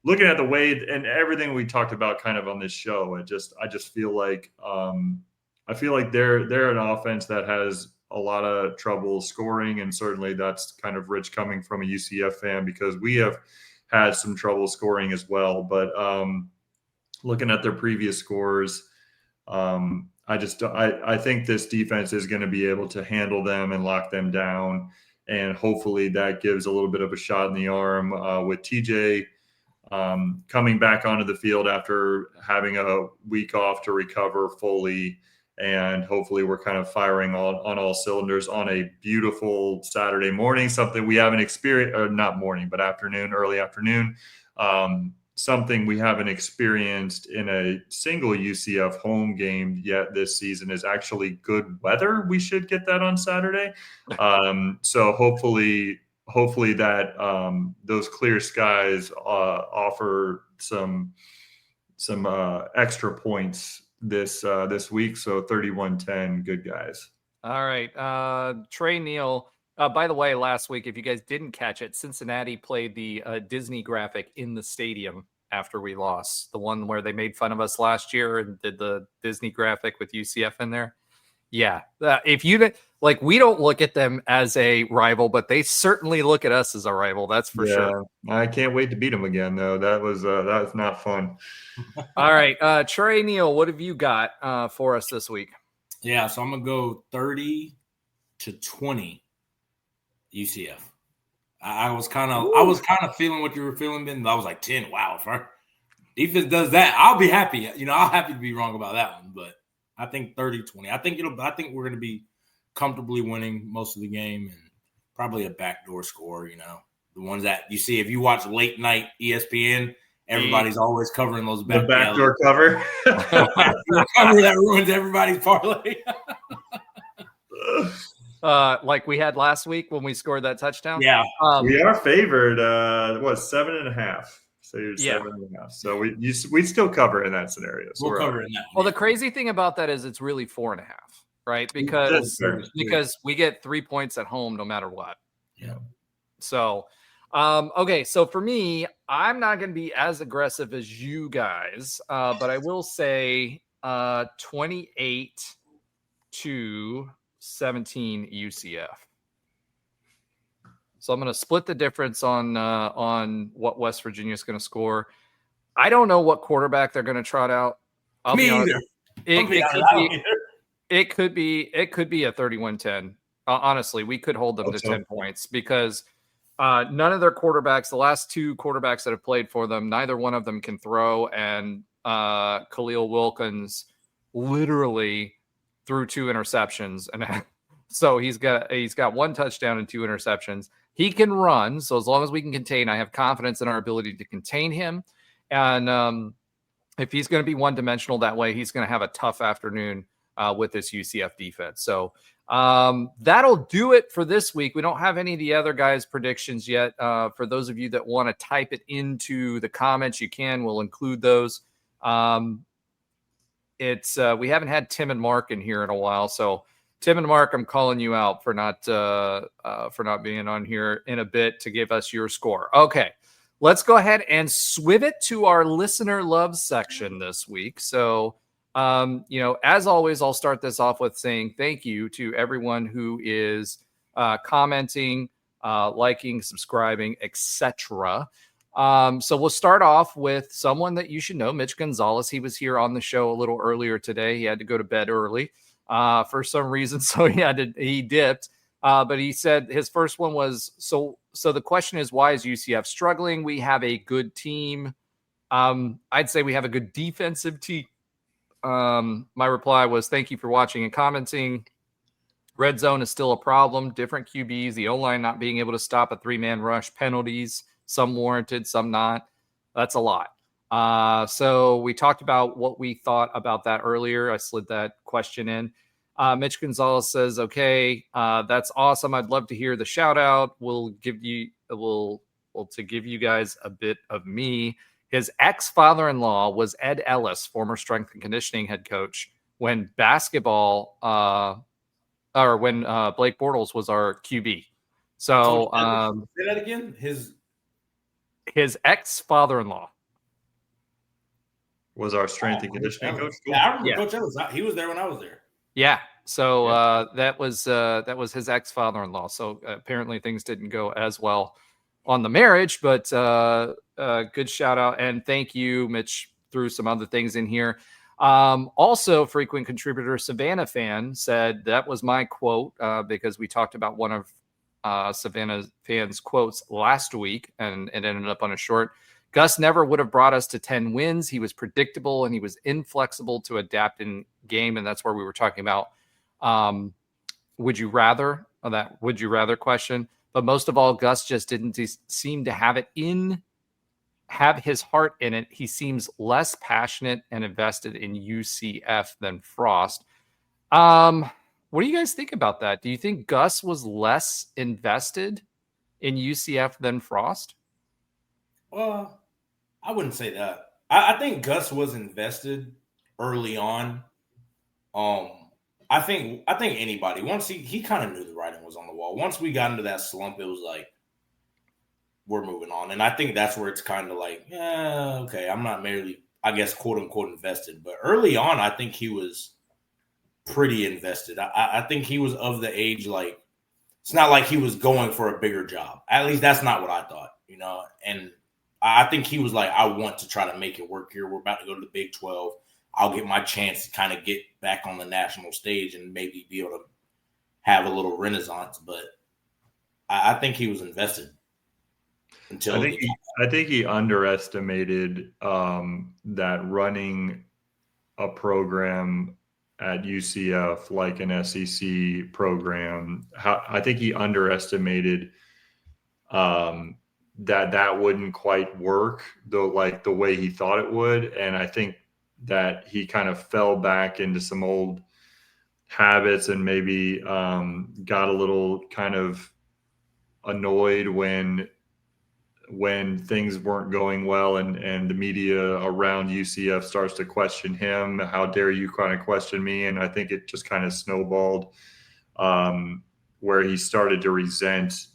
Speaker 4: looking at the way and everything we talked about kind of on this show, I just feel like they're an offense that has a lot of trouble scoring, and certainly that's kind of rich coming from a UCF fan because we have had some trouble scoring as well. But looking at their previous scores, I think this defense is going to be able to handle them and lock them down, and hopefully that gives a little bit of a shot in the arm with TJ coming back onto the field after having a week off to recover fully. And hopefully we're kind of firing on all cylinders on a beautiful Saturday morning, something we haven't experienced, or not morning, but afternoon, early afternoon. Something we haven't experienced in a single UCF home game yet this season is actually good weather. We should get that on Saturday. So hopefully that those clear skies offer some extra points this week. So 31-10, good guys.
Speaker 2: All right. Trey Neal. By the way, last week, if you guys didn't catch it, Cincinnati played the Disney graphic in the stadium after we lost. The one where they made fun of us last year and did the Disney graphic with UCF in there. Yeah. If you like, we don't look at them as a rival, but they certainly look at us as a rival. That's for sure.
Speaker 4: I can't wait to beat them again, though. That was not fun.
Speaker 2: All right. Trey Neal, what have you got for us this week?
Speaker 5: Yeah. So I'm going to go 30-20 UCF. I was kind of feeling what you were feeling, Ben. I was like 10. Wow. If our defense does that, I'll be happy. I'll happy to be wrong about that one, but I think 30-20. I think we're going to be comfortably winning most of the game and probably a backdoor score. The ones that you see if you watch late night ESPN, everybody's always covering those
Speaker 4: backdoor cover.
Speaker 5: Cover that ruins everybody's parlay.
Speaker 2: Like we had last week when we scored that touchdown.
Speaker 5: Yeah,
Speaker 4: we are favored. 7.5. So you're 7.5. So we still cover in that scenario. So
Speaker 5: we'll cover in that.
Speaker 2: Well, the crazy thing about that is it's really 4.5, right? Because we get 3 points at home no matter what.
Speaker 5: Yeah.
Speaker 2: So, okay. So for me, I'm not going to be as aggressive as you guys, but I will say 28-17 UCF. So I'm going to split the difference on what West Virginia is going to score. I don't know what quarterback they're going to trot out.
Speaker 5: Me either.
Speaker 2: It could be a 31-10. Honestly, we could hold them to 10 points because none of their quarterbacks, the last two quarterbacks that have played for them, neither one of them can throw. And Khalil Wilkins literally threw 2 interceptions, and so he's got 1 touchdown and 2 interceptions. He can run, so as long as we can contain, I have confidence in our ability to contain him. And if he's going to be one-dimensional that way, he's going to have a tough afternoon with this UCF defense. So that'll do it for this week. We don't have any of the other guys' predictions yet. For those of you that want to type it into the comments, you can. We'll include those. We haven't had Tim and Mark in here in a while, so Tim and Mark, I'm calling you out for not being on here in a bit to give us your score. Okay, let's go ahead and swiv it to our listener love section this week. So, as always, I'll start this off with saying thank you to everyone who is commenting, liking, subscribing, etc. So we'll start off with someone that you should know, Mitch Gonzalez. He was here on the show a little earlier today. He had to go to bed early for some reason, so he dipped. But he said his first one was, so the question is, why is UCF struggling? We have a good team. I'd say we have a good defensive team. My reply was, thank you for watching and commenting. Red zone is still a problem. Different QBs, the O-line not being able to stop a 3-man rush, penalties, some warranted, some not. That's a lot. So we talked about what we thought about that earlier. I slid that question in. Mitch Gonzalez says, okay, that's awesome. I'd love to hear the shout out. We'll give you to give you guys a bit of me. His ex-father-in-law was Ed Ellis, former strength and conditioning head coach, when basketball or when Blake Bortles was our QB. So
Speaker 5: say that again.
Speaker 2: His ex-father-in-law
Speaker 4: was our strength and conditioning coach. Cool.
Speaker 5: Yeah, I remember Coach Ellis. He was there when I was there.
Speaker 2: Yeah. So that was his ex-father-in-law. So apparently things didn't go as well on the marriage, but good shout out. And thank you, Mitch, threw some other things in here. Also, frequent contributor Savannah Fan said that was my quote because we talked about one of Savannah Fan's quotes last week, and it ended up on a short. Gus never would have brought us to 10 wins. He was predictable and he was inflexible to adapt in game, and that's where we were talking about would you rather question. But most of all, Gus just didn't seem to have his heart in it. He seems less passionate and invested in UCF than Frost. What do you guys think about that? Do you think Gus was less invested in UCF than Frost?
Speaker 5: Well, I wouldn't say that. I think Gus was invested early on. I think anybody, once he kind of knew the writing was on the wall. Once we got into that slump, it was like, we're moving on. And I think that's where it's kind of like, yeah, okay, I'm not merely, I guess, quote unquote invested. But early on, I think he was pretty invested. I think he was of the age, like, it's not like he was going for a bigger job. At least that's not what I thought, and I think he was like, I want to try to make it work here. We're about to go to the Big 12. I'll get my chance to kind of get back on the national stage and maybe be able to have a little renaissance. But I think he was invested.
Speaker 4: I think he underestimated that running a program at UCF like an SEC program. I think he underestimated that wouldn't quite work though, like the way he thought it would. And I think that he kind of fell back into some old habits and maybe got a little kind of annoyed when things weren't going well and the media around UCF starts to question him. How dare you kind of question me? And I think it just kind of snowballed where he started to resent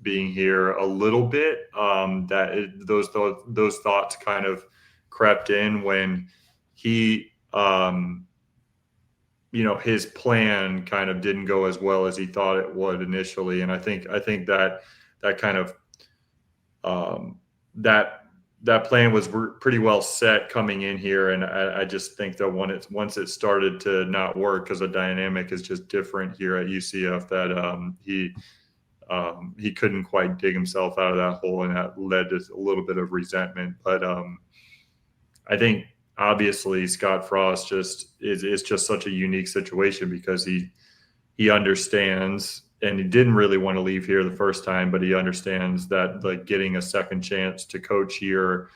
Speaker 4: being here a little bit. Those thoughts kind of crept in when he, his plan kind of didn't go as well as he thought it would initially. And I think that kind of, that plan was pretty well set coming in here. And I just think that once it started to not work, because the dynamic is just different here at UCF, that he couldn't quite dig himself out of that hole, and that led to a little bit of resentment. But I think obviously Scott Frost is just such a unique situation because he understands, and he didn't really want to leave here the first time, but he understands that like getting a second chance to coach here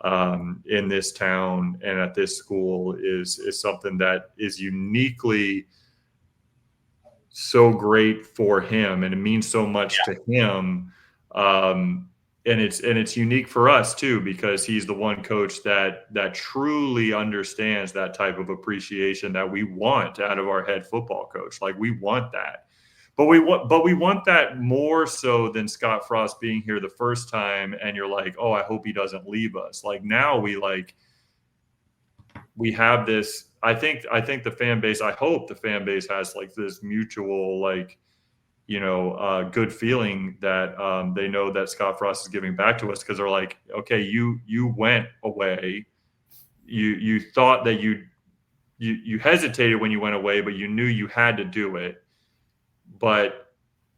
Speaker 4: in this town and at this school is something that is uniquely so great for him, and it means so much to him. And it's unique for us too, because he's the one coach that truly understands that type of appreciation that we want out of our head football coach. Like, we want that. But we want that more so than Scott Frost being here the first time and you're like, oh, I hope he doesn't leave us. Like, now we have this. I think the fan base, I hope the fan base has like this mutual, like, good feeling that they know that Scott Frost is giving back to us, because they're like, okay, you went away. You thought that you hesitated when you went away, but you knew you had to do it. But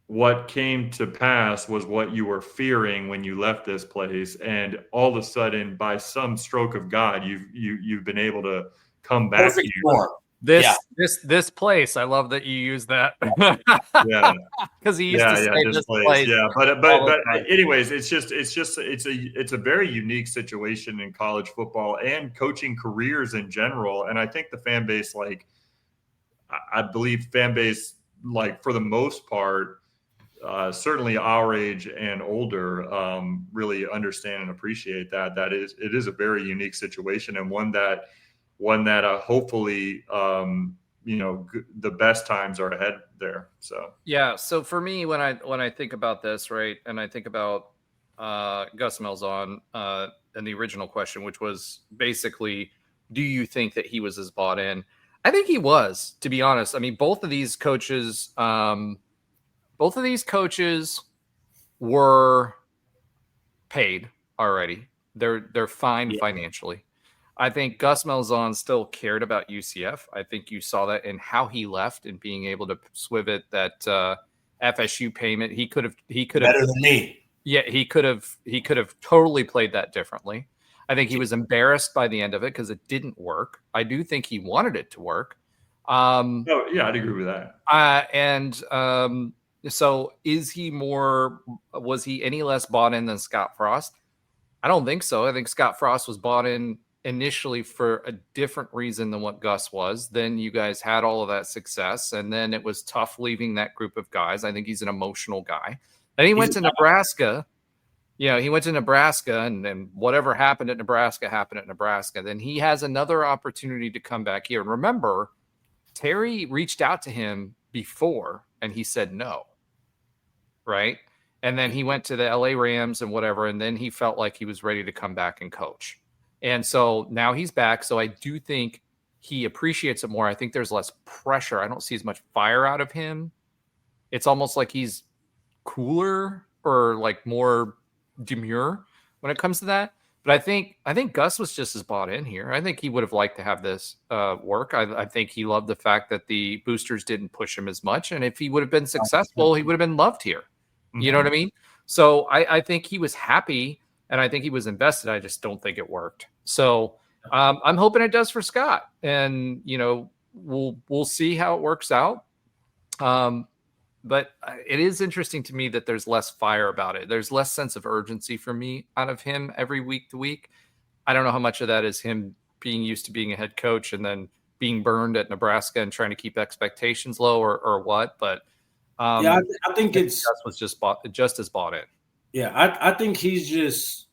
Speaker 4: what came to pass was what you were fearing when you left this place, and all of a sudden, by some stroke of God, you've been able to come back here.
Speaker 2: This place, I love that you use that.
Speaker 4: Yeah,
Speaker 2: because he used to say this place.
Speaker 4: Yeah, but anyways, it's a very unique situation in college football and coaching careers in general. And I think the fan base, like, I believe fan base, like, for the most part, certainly our age and older really understand and appreciate that. It is a very unique situation, and one that hopefully the best times are ahead there. So
Speaker 2: yeah. So for me, when I think about this, right, and I think about Gus Malzahn and the original question, which was basically, do you think that he was as bought in? I think he was, to be honest. I mean, both of these coaches were paid already. They're fine financially. I think Gus Malzahn still cared about UCF. I think you saw that in how he left and being able to swivet that FSU payment. He could have
Speaker 5: better than me.
Speaker 2: Yeah, he could have totally played that differently. I think he was embarrassed by the end of it because it didn't work. I do think he wanted it to work.
Speaker 4: oh yeah, I'd agree with that.
Speaker 2: So was he any less bought in than Scott Frost? I don't think so. I think Scott Frost was bought in initially for a different reason than what Gus was. Then you guys had all of that success, and then it was tough leaving that group of guys. I think he's an emotional guy. Then he went to Nebraska. He went to Nebraska, and then whatever happened at Nebraska happened at Nebraska. Then he has another opportunity to come back here. And remember, Terry reached out to him before, and he said no. Right? And then he went to the LA Rams and whatever, and then he felt like he was ready to come back and coach. And so now he's back. So I do think he appreciates it more. I think there's less pressure. I don't see as much fire out of him. It's almost like he's cooler or like more demure when it comes to that. But I think Gus was just as bought in here. I think he would have liked to have this work. I think he loved the fact that the boosters didn't push him as much. And if he would have been successful, he would have been loved here. You know what I mean? So I think he was happy, and I think he was invested. I just don't think it worked. So I'm hoping it does for Scott, and we'll see how it works out. But it is interesting to me that there's less fire about it. There's less sense of urgency for me out of him every week to week. I don't know how much of that is him being used to being a head coach and then being burned at Nebraska and trying to keep expectations low or what. But
Speaker 5: I think
Speaker 2: Gus was just as bought in.
Speaker 5: Yeah, I think he's just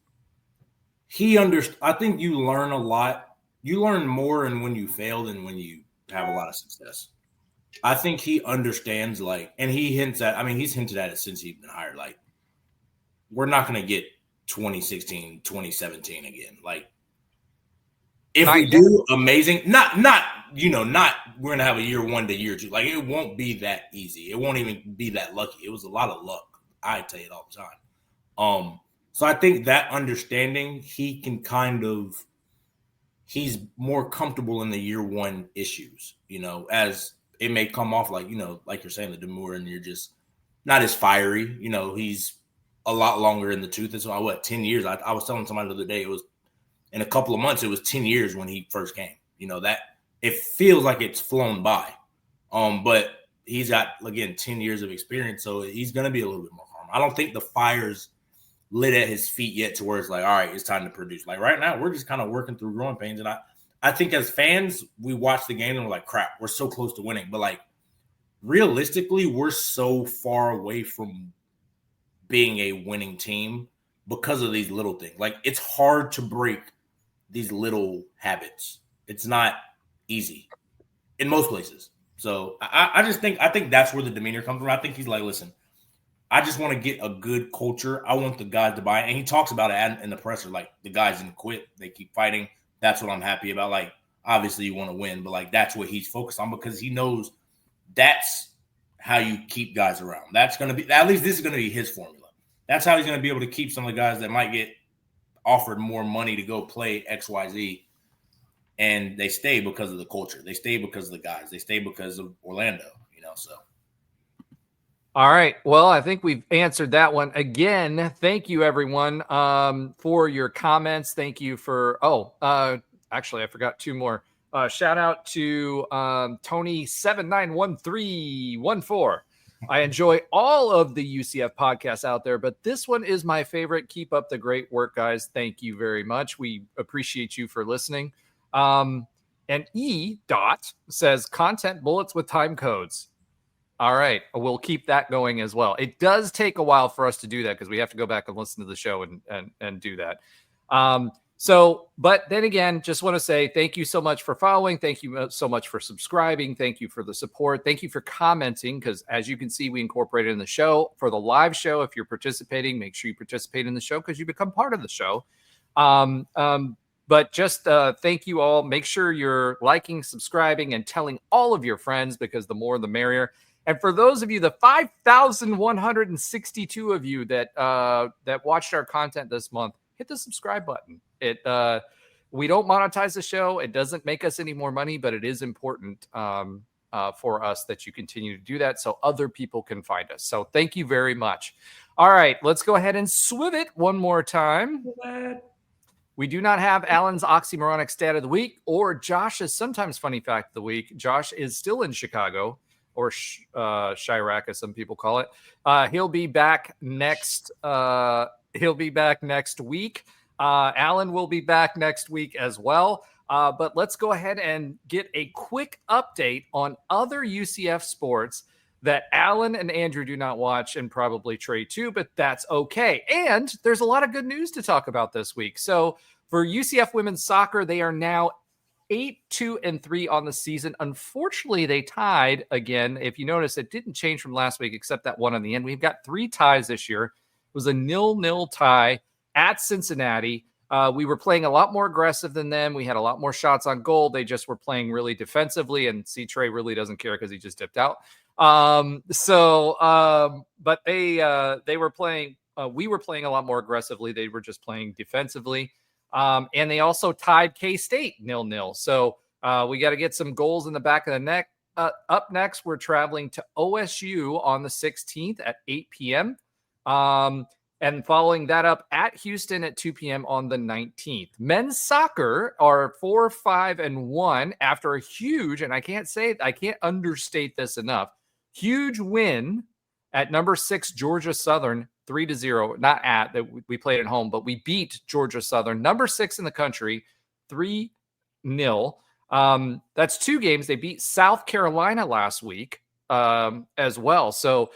Speaker 5: I think you learn a lot. You learn more and when you fail than when you have a lot of success. I think he understands, and he hinted at it since he's been hired. Like, we're not going to get 2016, 2017 again. Like, if we do, amazing. Not we're going to have a year 1 to year 2. Like, it won't be that easy. It won't even be that lucky. It was a lot of luck. I tell you it all the time. So I think that understanding, he can he's more comfortable in the year 1 issues, as it may come off like you're saying, the demure, and you're just not as fiery. He's a lot longer in the tooth. It's 10 years. I was telling somebody the other day, it was in a couple of months, it was 10 years when he first came. That it feels like it's flown by. But he's got, again, 10 years of experience, so he's going to be a little bit more calm. I don't think the fire's lit at his feet yet to where it's like, all right, it's time to produce. Like right now, we're just kind of working through growing pains. And I think as fans, we watch the game and we're like, crap, we're so close to winning. But realistically, we're so far away from being a winning team because of these little things. It's hard to break these little habits. It's not easy in most places. So I think that's where the demeanor comes from. I think he's like, listen, I just want to get a good culture. I want the guys to buy it. And he talks about it in the presser, the guys didn't quit. They keep fighting. That's what I'm happy about. Obviously you want to win, but that's what he's focused on because he knows that's how you keep guys around. That's going to be, at least this is going to be his formula. That's how he's going to be able to keep some of the guys that might get offered more money to go play XYZ. And they stay because of the culture. They stay because of the guys. They stay because of Orlando, so.
Speaker 2: All right. Well, I think we've answered that one. Again, thank you, everyone, for your comments. Thank you for actually, I forgot 2 more. Shout out to Tony791314. I enjoy all of the UCF podcasts out there, but this one is my favorite. Keep up the great work, guys. Thank you very much. We appreciate you for listening. And E. Dot says content bullets with time codes. All right. We'll keep that going as well. It does take a while for us to do that because we have to go back and listen to the show and do that. But then again, just want to say thank you so much for following. Thank you so much for subscribing. Thank you for the support. Thank you for commenting because as you can see, we incorporated in the show for the live show. If you're participating, make sure you participate in the show because you become part of the show. But just thank you all. Make sure you're liking, subscribing, and telling all of your friends because the more the merrier. And for those of you, the 5,162 of you that watched our content this month, hit the subscribe button. We don't monetize the show. It doesn't make us any more money, but it is important for us that you continue to do that so other people can find us. So thank you very much. All right, let's go ahead and swiv it one more time. We do not have Alan's oxymoronic stat of the week or Josh's sometimes funny fact of the week. Josh is still in Chicago. Or Chirac, as some people call it. He'll be back next. Next week. Alan will be back next week as well. But let's go ahead and get a quick update on other UCF sports that Alan and Andrew do not watch, and probably Trey too. But that's okay. And there's a lot of good news to talk about this week. So for UCF women's soccer, they are now 8-2-3 on the season. Unfortunately, they tied again. If you notice, it didn't change from last week, except that one in the end. We've got 3 ties this year. It was a 0-0 tie at Cincinnati. We were playing a lot more aggressive than them. We had a lot more shots on goal. They just were playing really defensively, and Trey really doesn't care because he just dipped out. But they were playing. We were playing a lot more aggressively. They were just playing defensively. And they also tied K-State 0-0. So we got to get some goals in the back of the net. Up next, we're traveling to OSU on the 16th at 8 p.m. And following that up at Houston at 2 p.m. on the 19th. Men's soccer are 4-5-1 after a huge, and I can't understate this enough, huge win at number 6 Georgia Southern 3-0. Not at that we played at home, but we beat Georgia Southern, number 6 in the country, 3-0. That's 2 games. They beat South Carolina last week as well. So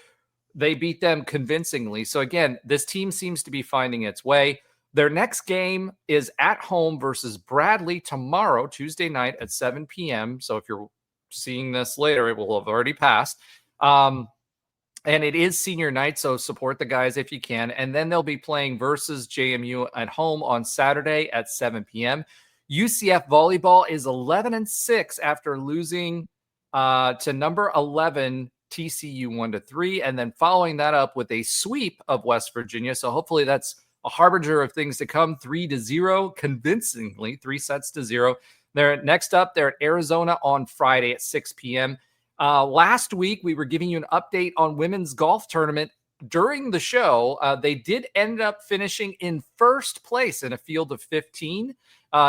Speaker 2: they beat them convincingly. So again, this team seems to be finding its way. Their next game is at home versus Bradley tomorrow, Tuesday night at 7 p.m. So if you're seeing this later, it will have already passed. And it is senior night, so support the guys if you can. And then they'll be playing versus JMU at home on Saturday at 7 p.m. UCF volleyball is 11-6 after losing to number 11 TCU 1-3, and then following that up with a sweep of West Virginia. So hopefully that's a harbinger of things to come. 3-0, convincingly, 3-0. They're next up. They're at Arizona on Friday at 6 p.m. Last week, we were giving you an update on women's golf tournament during the show. They did end up finishing in first place in a field of 15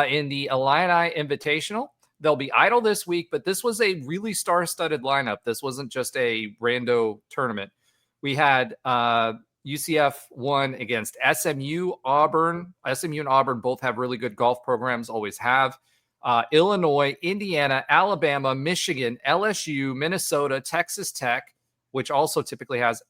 Speaker 2: in the Illini Invitational. They'll be idle this week, but this was a really star-studded lineup. This wasn't just a rando tournament. We had UCF won against SMU, Auburn. SMU and Auburn both have really good golf programs, always have. Illinois, Indiana, Alabama, Michigan, LSU, Minnesota, Texas Tech, which also typically has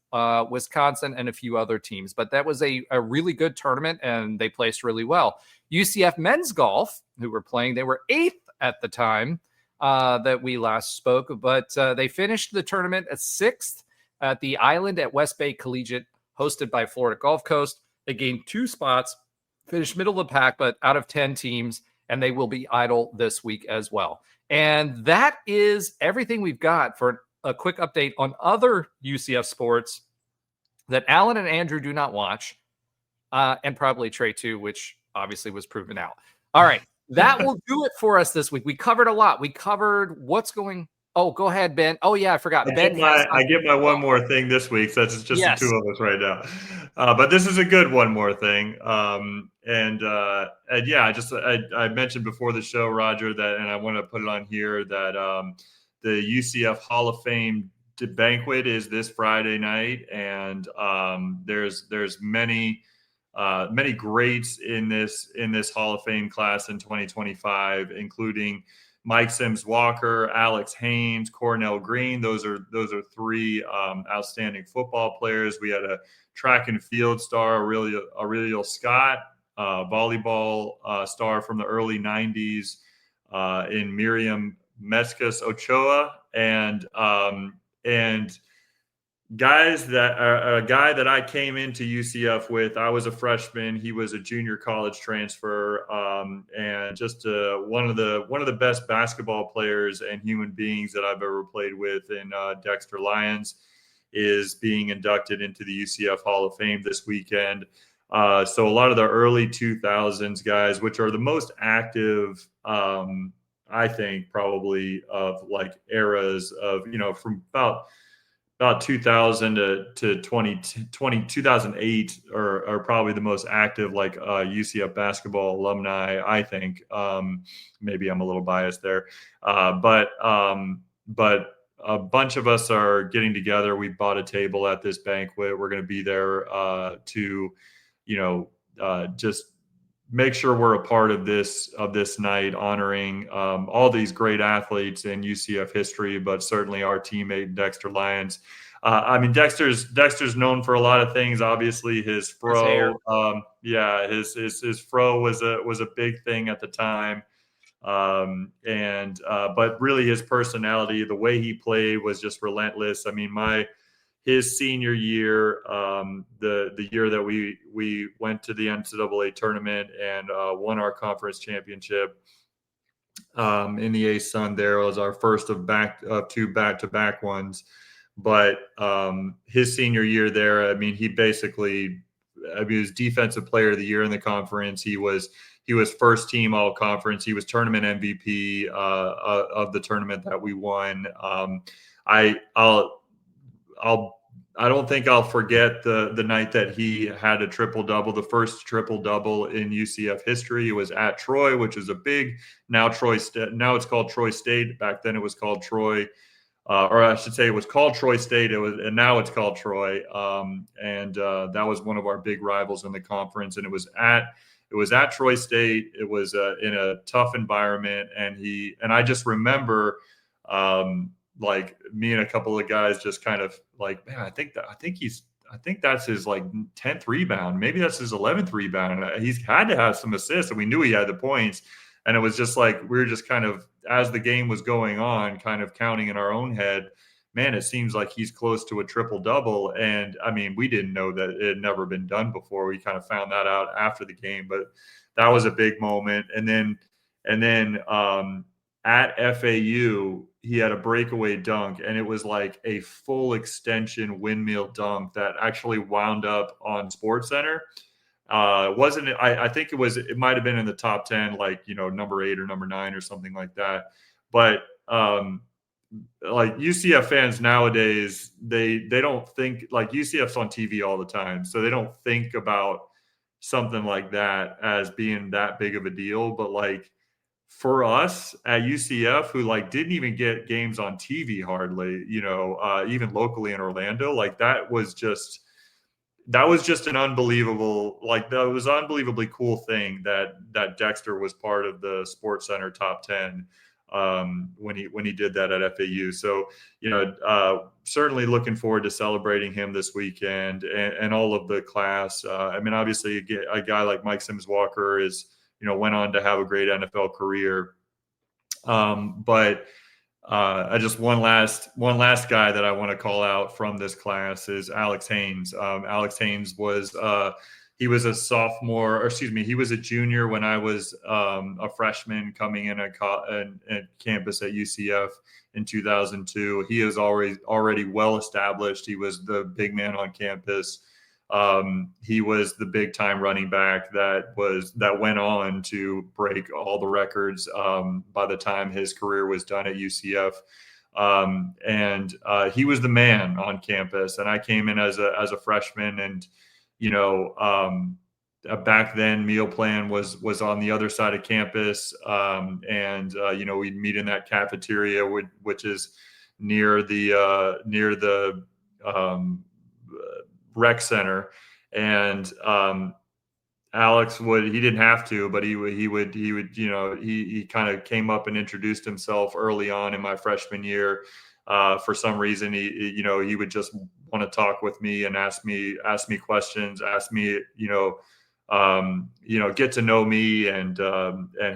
Speaker 2: Wisconsin and a few other teams. But that was a really good tournament, and they placed really well. UCF men's golf, who were playing, they were 8th at the time that we last spoke, but they finished the tournament at 6th at the Island at West Bay Collegiate, hosted by Florida Gulf Coast. They gained 2 spots, finished middle of the pack, but out of 10 teams, and they will be idle this week as well. And that is everything we've got for a quick update on other UCF sports that Alan and Andrew do not watch, and probably Trey too, which obviously was proven out. All right. That will do it for us this week. We covered a lot. We covered what's going. Oh, go ahead, Ben. Oh, yeah, I forgot.
Speaker 4: I get my one more thing this week. So it's just
Speaker 2: Yes.
Speaker 4: the 2 of us right now. But this is a good one more thing. And yeah, I mentioned before the show, Roger, that, and I want to put it on here, that the UCF Hall of Fame banquet is this Friday night, and there's many greats in this Hall of Fame class in 2025, including Mike Sims Walker, Alex Haynes, Cornell Green. Those are three outstanding football players. We had a track and field star, Aurelio Scott, volleyball star from the early 90s in Miriam Mescas Ochoa, and guys that a guy that I came into UCF with. I was a freshman. He was a junior college transfer, and just one of the best basketball players and human beings that I've ever played with. In Dexter Lyons is being inducted into the UCF Hall of Fame this weekend. So a lot of the early 2000s guys, which are the most active, I think, probably of like eras of, from about 2000 to 2008 are probably the most active, like UCF basketball alumni, I think. Maybe I'm a little biased there. But a bunch of us are getting together. We bought a table at this banquet. We're going to be there to, just make sure we're a part of this night, honoring all these great athletes in UCF history, but certainly our teammate Dexter Lyons. Dexter's known for a lot of things. Obviously, his fro, his fro was a big thing at the time, but really his personality, the way he played, was just relentless. I mean, his senior year, the year that we went to the NCAA tournament and won our conference championship in the ASUN, there was our first of two back-to-back ones. But his senior year there, I mean, he was defensive player of the year in the conference. He was first team all conference. He was tournament MVP of the tournament that we won. I don't think I'll forget the night that he had a triple-double, the first triple-double in UCF history. It was at Troy, which is a big, now it's called Troy State. Back then it was called Troy, or I should say it was called Troy State. And now it's called Troy. That was one of our big rivals in the conference. And it was at Troy State. It was in a tough environment. And I just remember, like, me and a couple of guys just kind of like, man, I think that's his like 10th rebound. Maybe that's his 11th rebound. And he's had to have some assists, and we knew he had the points. And it was just like, we were just kind of, as the game was going on, kind of counting in our own head, man, it seems like he's close to a triple double. And I mean, we didn't know that it had never been done before. We kind of found that out after the game, but that was a big moment. And then at FAU, he had a breakaway dunk, and it was like a full extension windmill dunk that actually wound up on SportsCenter. I think it might have been in the top 10, like, number 8 or number 9 or something like that. But like UCF fans nowadays, they don't think, like, UCF's on TV all the time, so they don't think about something like that as being that big of a deal. But like, for us at UCF, who like didn't even get games on TV hardly, even locally in Orlando, like that was just an unbelievable, like, that was an unbelievably cool thing that Dexter was part of the SportsCenter top 10 when he did that at FAU. So, certainly looking forward to celebrating him this weekend and all of the class. I mean, obviously a guy like Mike Sims Walker went on to have a great NFL career. But I just one last guy that I want to call out from this class is Alex Haynes. Alex Haynes was he was a sophomore, or excuse me, he was a junior when I was a freshman coming in at campus at UCF in 2002. He is already well established. He was the big man on campus. He was the big time running back that went on to break all the records by the time his career was done at UCF. He was the man on campus, and I came in as a freshman, and back then meal plan was on the other side of campus, we'd meet in that cafeteria, which is near the rec center. And Alex he didn't have to, but he would, he kind of came up and introduced himself early on in my freshman year. For some reason, he would just want to talk with me and ask me questions, ask me, get to know me, and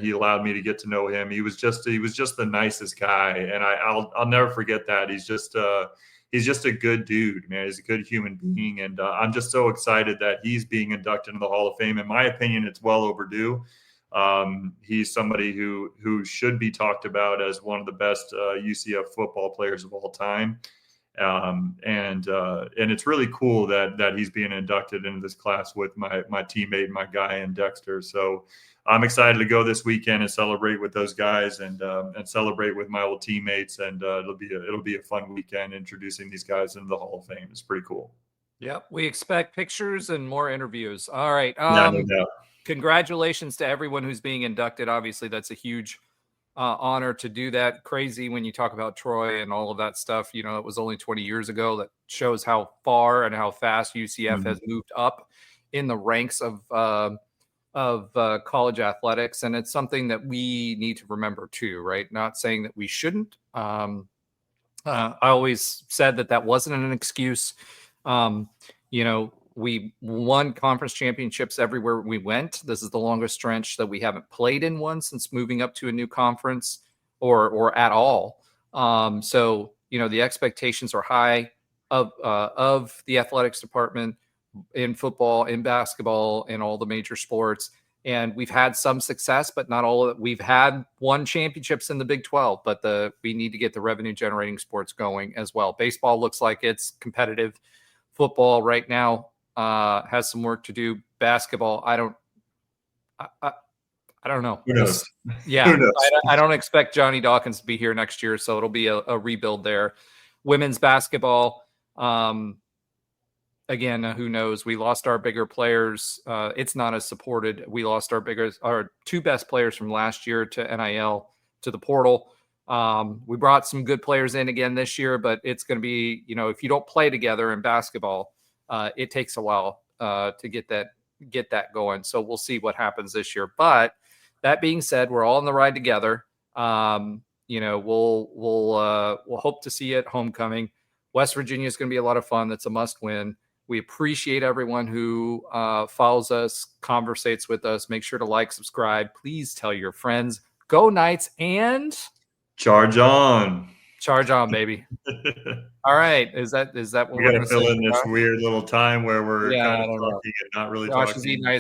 Speaker 4: he allowed me to get to know him. He was just the nicest guy, and I'll never forget that. He's just a good dude, man. He's a good human being, and I'm just so excited that he's being inducted into the Hall of Fame. In my opinion, it's well overdue. He's somebody who should be talked about as one of the best UCF football players of all time. And it's really cool that he's being inducted into this class with my teammate, my guy, and Dexter. So I'm excited to go this weekend and celebrate with those guys and celebrate with my old teammates. And it'll be a fun weekend introducing these guys into the Hall of Fame. It's pretty cool.
Speaker 2: Yep. We expect pictures and more interviews. All right.
Speaker 4: Yeah, no doubt.
Speaker 2: Congratulations to everyone who's being inducted. Obviously, that's a huge honor to do that. Crazy when you talk about Troy and all of that stuff. It was only 20 years ago. That shows how far and how fast UCF has moved up in the ranks of college athletics. And it's something that we need to remember too, right? Not saying that we shouldn't. I always said that wasn't an excuse. We won conference championships everywhere we went. This is the longest stretch that we haven't played in one since moving up to a new conference or at all. So the expectations are high of the athletics department in football, in basketball, in all the major sports. And we've had some success, but not all of it. We've had won championships in the Big 12, but we need to get the revenue generating sports going as well. Baseball looks like it's competitive. Football right now has some work to do. Basketball, I don't know.
Speaker 4: Who knows?
Speaker 2: Yeah,
Speaker 4: Who knows?
Speaker 2: I don't expect Johnny Dawkins to be here next year, so it'll be a rebuild there. Women's basketball, again, who knows? We lost our bigger players. It's not as supported. We lost our two best players from last year to NIL, to the portal. We brought some good players in again this year, but it's going to be, if you don't play together in basketball, it takes a while to get that going. So we'll see what happens this year. But that being said, we're all on the ride together. We'll hope to see you at homecoming. West Virginia is going to be a lot of fun. That's a must win. We appreciate everyone who follows us, conversates with us. Make sure to like, subscribe. Please tell your friends. Go Knights and
Speaker 4: charge on.
Speaker 2: Charge on, baby. All right. Is that what
Speaker 4: we got to fill in this weird little time where we're kind of talking and not really
Speaker 2: Josh
Speaker 4: talking?
Speaker 2: is eating ice